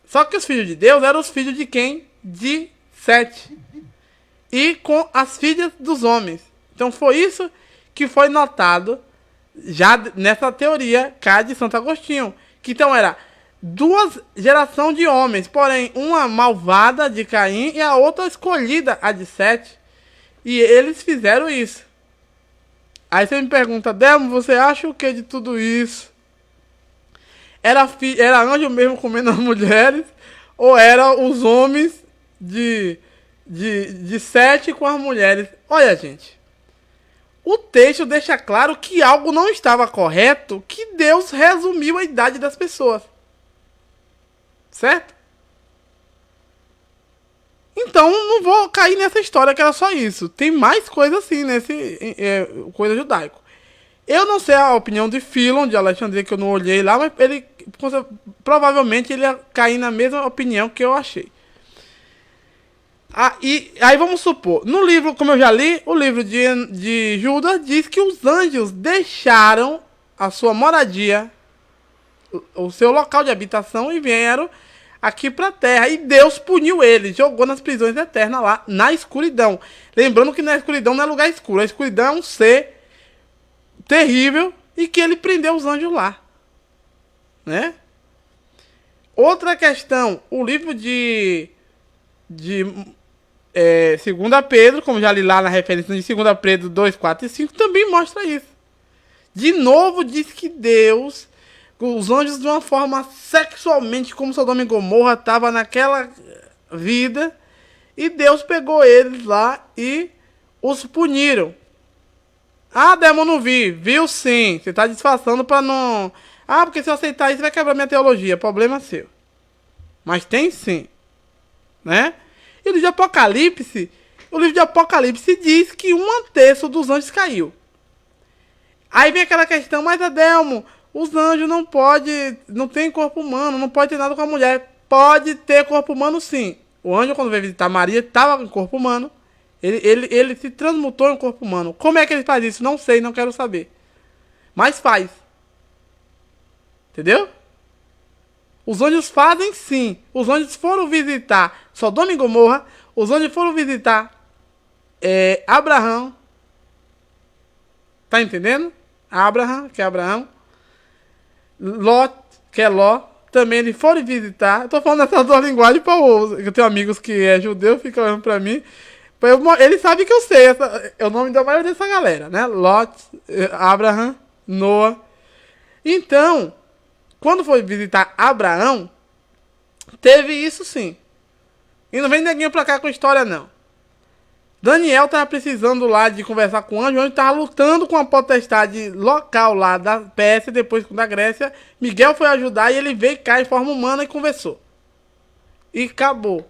Só que os filhos de Deus eram os filhos de quem? De Sete. E com as filhas dos homens. Então foi isso que foi notado já nessa teoria cá de Santo Agostinho. Que então era duas gerações de homens, porém uma malvada de Caim e a outra escolhida, a de Sete. E eles fizeram isso. Aí você me pergunta: Delmo, você acha o que de tudo isso? Era anjo mesmo comendo as mulheres? Ou eram os homens de Sete com as mulheres? Olha, gente, o texto deixa claro que algo não estava correto, que Deus resumiu a idade das pessoas. Certo? Então, não vou cair nessa história que era só isso. Tem mais coisa assim, coisa judaico. Eu não sei a opinião de Philon, de Alexandria, que eu não olhei lá, mas provavelmente ele ia cair na mesma opinião que eu achei. E aí vamos supor, no livro, como eu já li, o livro de Judas diz que os anjos deixaram a sua moradia o seu local de habitação e vieram aqui pra terra. E Deus puniu eles, jogou nas prisões eternas lá, na escuridão. Lembrando que na escuridão não é lugar escuro, a escuridão é um ser terrível e que ele prendeu os anjos lá, né? Outra questão, o livro de 2 Pedro, como já li lá na referência de 2 Pedro 2, 4 e 5, também mostra isso. De novo diz que Deus, os anjos de uma forma sexualmente, como Sodoma e Gomorra estava naquela vida, e Deus pegou eles lá e os puniram. Ah, Demo, não vi. Viu sim. Você está disfarçando para não... Ah, porque se eu aceitar isso vai quebrar minha teologia. Problema seu. Mas tem sim. Né? E o livro de Apocalipse diz que 1/3 dos anjos caiu. Aí vem aquela questão, mas Adelmo, os anjos não tem corpo humano, não pode ter nada com a mulher. Pode ter corpo humano sim. O anjo, quando veio visitar Maria, estava com corpo humano. Ele se transmutou em um corpo humano. Como é que ele faz isso? Não sei, não quero saber. Mas faz. Entendeu? Os anjos fazem sim. Os anjos foram visitar Sodoma e Gomorra. Os anjos foram visitar Abraão. Tá entendendo? Abraão, que é Abraão. Ló, que é Ló. Também eles foram visitar. Eu tô falando essas duas linguagens para eu tenho amigos que é judeu, ficam olhando pra mim. Ele sabe que eu sei. É o nome da maioria dessa galera, né? Lot, Abraham, Noah. Então, quando foi visitar Abraão, teve isso sim. E não vem ninguém pra cá com história, não. Daniel tava precisando lá de conversar com o anjo tava lutando com a potestade local lá da Pérsia, depois da Grécia. Miguel foi ajudar e ele veio cá em forma humana e conversou. E acabou.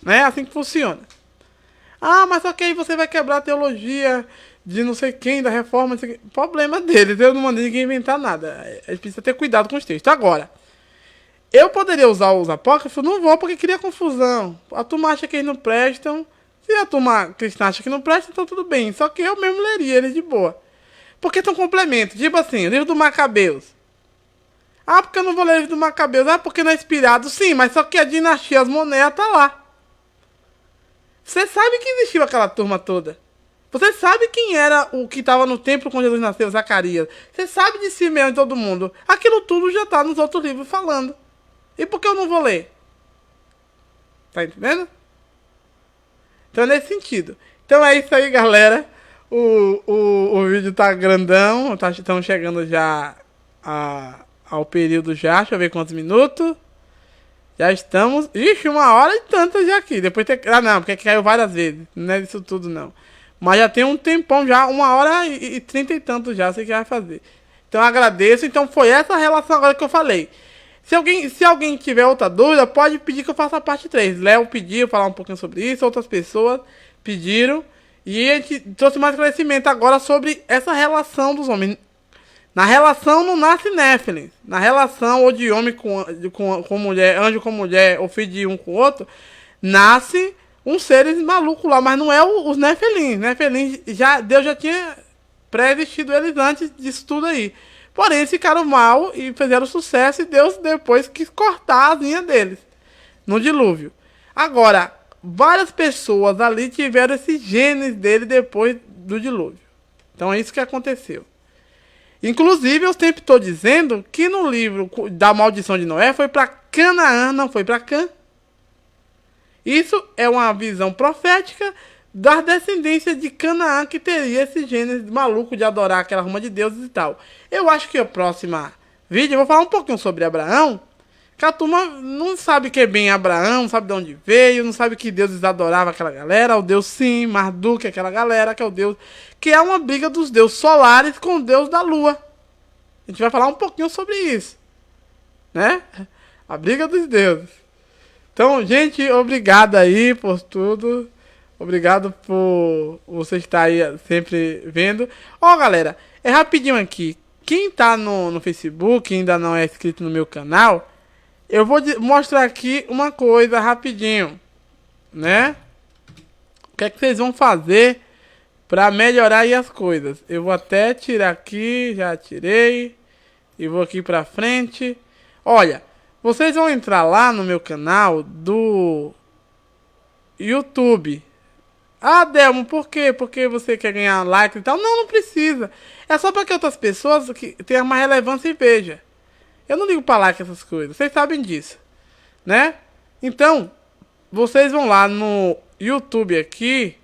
Né? Assim que funciona. Ah, mas só que aí você vai quebrar a teologia de não sei quem, da reforma, não sei quem. Problema deles, eu não mandei ninguém inventar nada. A gente precisa ter cuidado com os textos. Agora, eu poderia usar os apócrifos? Não vou, porque cria confusão. A turma acha que eles não prestam. Se a turma cristã acha que não presta, então tudo bem. Só que eu mesmo leria eles de boa. Porque são complementos. Tipo assim, o livro do Macabeus. Ah, porque eu não vou ler o livro do Macabeus? Ah, porque não é inspirado? Sim, mas só que a dinastia Asmoneia tá lá. Você sabe que existiu aquela turma toda. Você sabe quem era o que estava no templo quando Jesus nasceu, Zacarias. Você sabe de Simeão e todo mundo. Aquilo tudo já está nos outros livros falando. E por que eu não vou ler? Tá entendendo? Então é nesse sentido. Então é isso aí, galera. O vídeo tá grandão. Estamos chegando já ao período já. Deixa eu ver quantos minutos. Já estamos... Ixi, 1h e tanto já aqui. Depois tem... Ah, não, porque caiu várias vezes. Não é isso tudo, não. Mas já tem um tempão já. 1h e 30 e tanto já. Sei que vai fazer. Então agradeço. Então foi essa relação agora que eu falei. Se alguém tiver outra dúvida, pode pedir que eu faça a parte 3. Léo pediu falar um pouquinho sobre isso. Outras pessoas pediram. E a gente trouxe mais esclarecimento agora sobre essa relação dos homens. Na relação não nasce Néfilim. Na relação ou de homem com mulher, anjo com mulher, ou filho de um com o outro, nasce um seres maluco lá, mas não é os Néfilim. Néfilim, Deus já tinha pré-existido eles antes disso tudo aí. Porém, eles ficaram mal e fizeram sucesso e Deus depois quis cortar as linhas deles no dilúvio. Agora, várias pessoas ali tiveram esses genes dele depois do dilúvio. Então é isso que aconteceu. Inclusive, eu sempre estou dizendo que no livro da maldição de Noé foi para Canaã, não foi para Cã. Isso é uma visão profética da descendência de Canaã que teria esse gênero maluco de adorar aquela ruma de deuses e tal. Eu acho que o próximo vídeo eu vou falar um pouquinho sobre Abraão, que a turma não sabe que é bem Abraão, não sabe de onde veio, não sabe que deuses adoravam aquela galera, o deus Sim, Marduk, aquela galera, que é o deus, que é uma briga dos deuses solares com o deus da lua. A gente vai falar um pouquinho sobre isso, né? A briga dos deuses. Então, gente, obrigado aí por tudo. Obrigado por você estar aí sempre vendo. Ó, galera, é rapidinho aqui. Quem tá no Facebook e ainda não é inscrito no meu canal, eu vou mostrar aqui uma coisa rapidinho, né? O que é que vocês vão fazer para melhorar aí as coisas? Eu vou até tirar aqui, já tirei. E vou aqui pra frente. Olha, vocês vão entrar lá no meu canal do YouTube. Ah, Delmo, por quê? Porque você quer ganhar like e tal? Não, não precisa. É só para que outras pessoas que tenham mais relevância e vejam. Eu não ligo para like essas coisas. Vocês sabem disso, né? Então, vocês vão lá no YouTube aqui.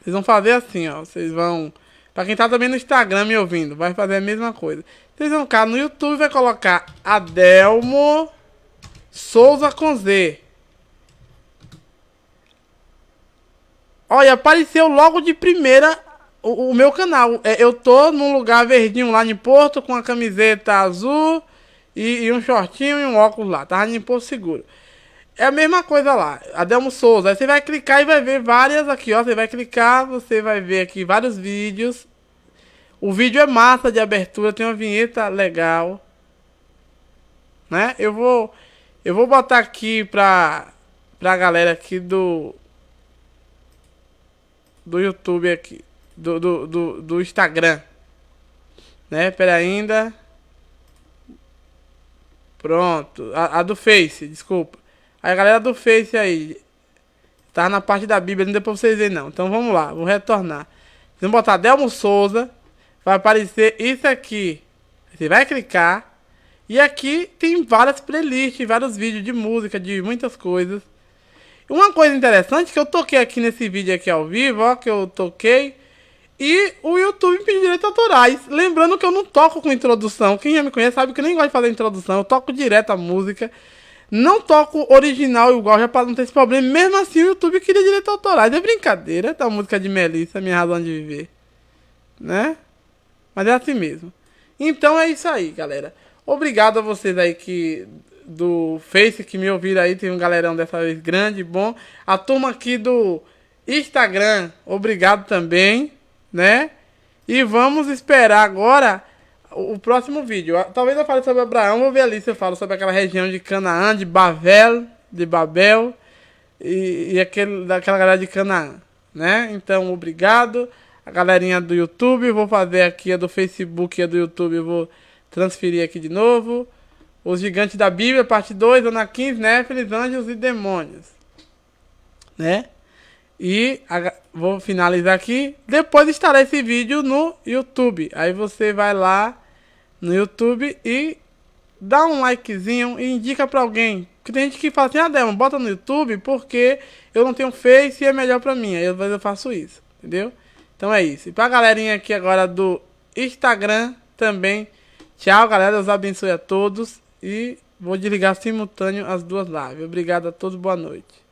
Vocês vão fazer assim, ó. Vocês vão... Pra quem tá também no Instagram me ouvindo, vai fazer a mesma coisa. Vocês vão ficar no YouTube e vai colocar Adelmo Souza com Z. Olha, apareceu logo de primeira o meu canal. Eu tô num lugar verdinho lá em Porto, com a camiseta azul e um shortinho e um óculos lá. Tava em Porto Seguro. É a mesma coisa lá, Adelmo Souza. Aí você vai clicar e vai ver várias aqui, ó. Você vai clicar, você vai ver aqui vários vídeos. O vídeo é massa de abertura, tem uma vinheta legal, né? Eu vou botar aqui pra galera aqui do YouTube aqui, do Instagram, né? Pera ainda. Pronto, a do Face, desculpa. Aí a galera do Face aí, tá na parte da Bíblia, não deu pra vocês verem não. Então vamos lá, vou retornar. Vocês vão botar Adelmo Souza, vai aparecer isso aqui. Você vai clicar. E aqui tem várias playlists, vários vídeos de música, de muitas coisas. Uma coisa interessante que eu toquei aqui nesse vídeo aqui ao vivo, ó, que eu toquei. E o YouTube me pediu direitos autorais. Lembrando que eu não toco com introdução. Quem já me conhece sabe que eu nem gosto de fazer introdução. Eu toco direto a música. Não toco original igual, já para não ter esse problema. Mesmo assim o YouTube queria direitos autorais. É brincadeira, tá? A música de Melissa, Minha Razão de Viver, né? Mas é assim mesmo. Então é isso aí, galera. Obrigado a vocês aí que do Face que me ouviram aí. Tem um galerão dessa vez grande, bom. A turma aqui do Instagram, obrigado também, né? E vamos esperar agora o próximo vídeo. Talvez eu fale sobre Abraão, vou ver ali se eu falo sobre aquela região de Canaã, de Babel e daquela galera de Canaã, né? Então, obrigado. A galerinha do YouTube, vou fazer aqui a do Facebook e a do YouTube, eu vou transferir aqui de novo. Os Gigantes da Bíblia, parte 2, Anaquins, Néfilis, Anjos e Demônios, né? E vou finalizar aqui. Depois estará esse vídeo no YouTube. Aí você vai lá no YouTube e dá um likezinho e indica pra alguém. Porque tem gente que fala assim, Adelmo, bota no YouTube porque eu não tenho Face e é melhor pra mim. Aí eu faço isso, entendeu? Então é isso. E pra galerinha aqui agora do Instagram também. Tchau, galera. Deus abençoe a todos. E vou desligar simultâneo as duas lives. Obrigado a todos. Boa noite.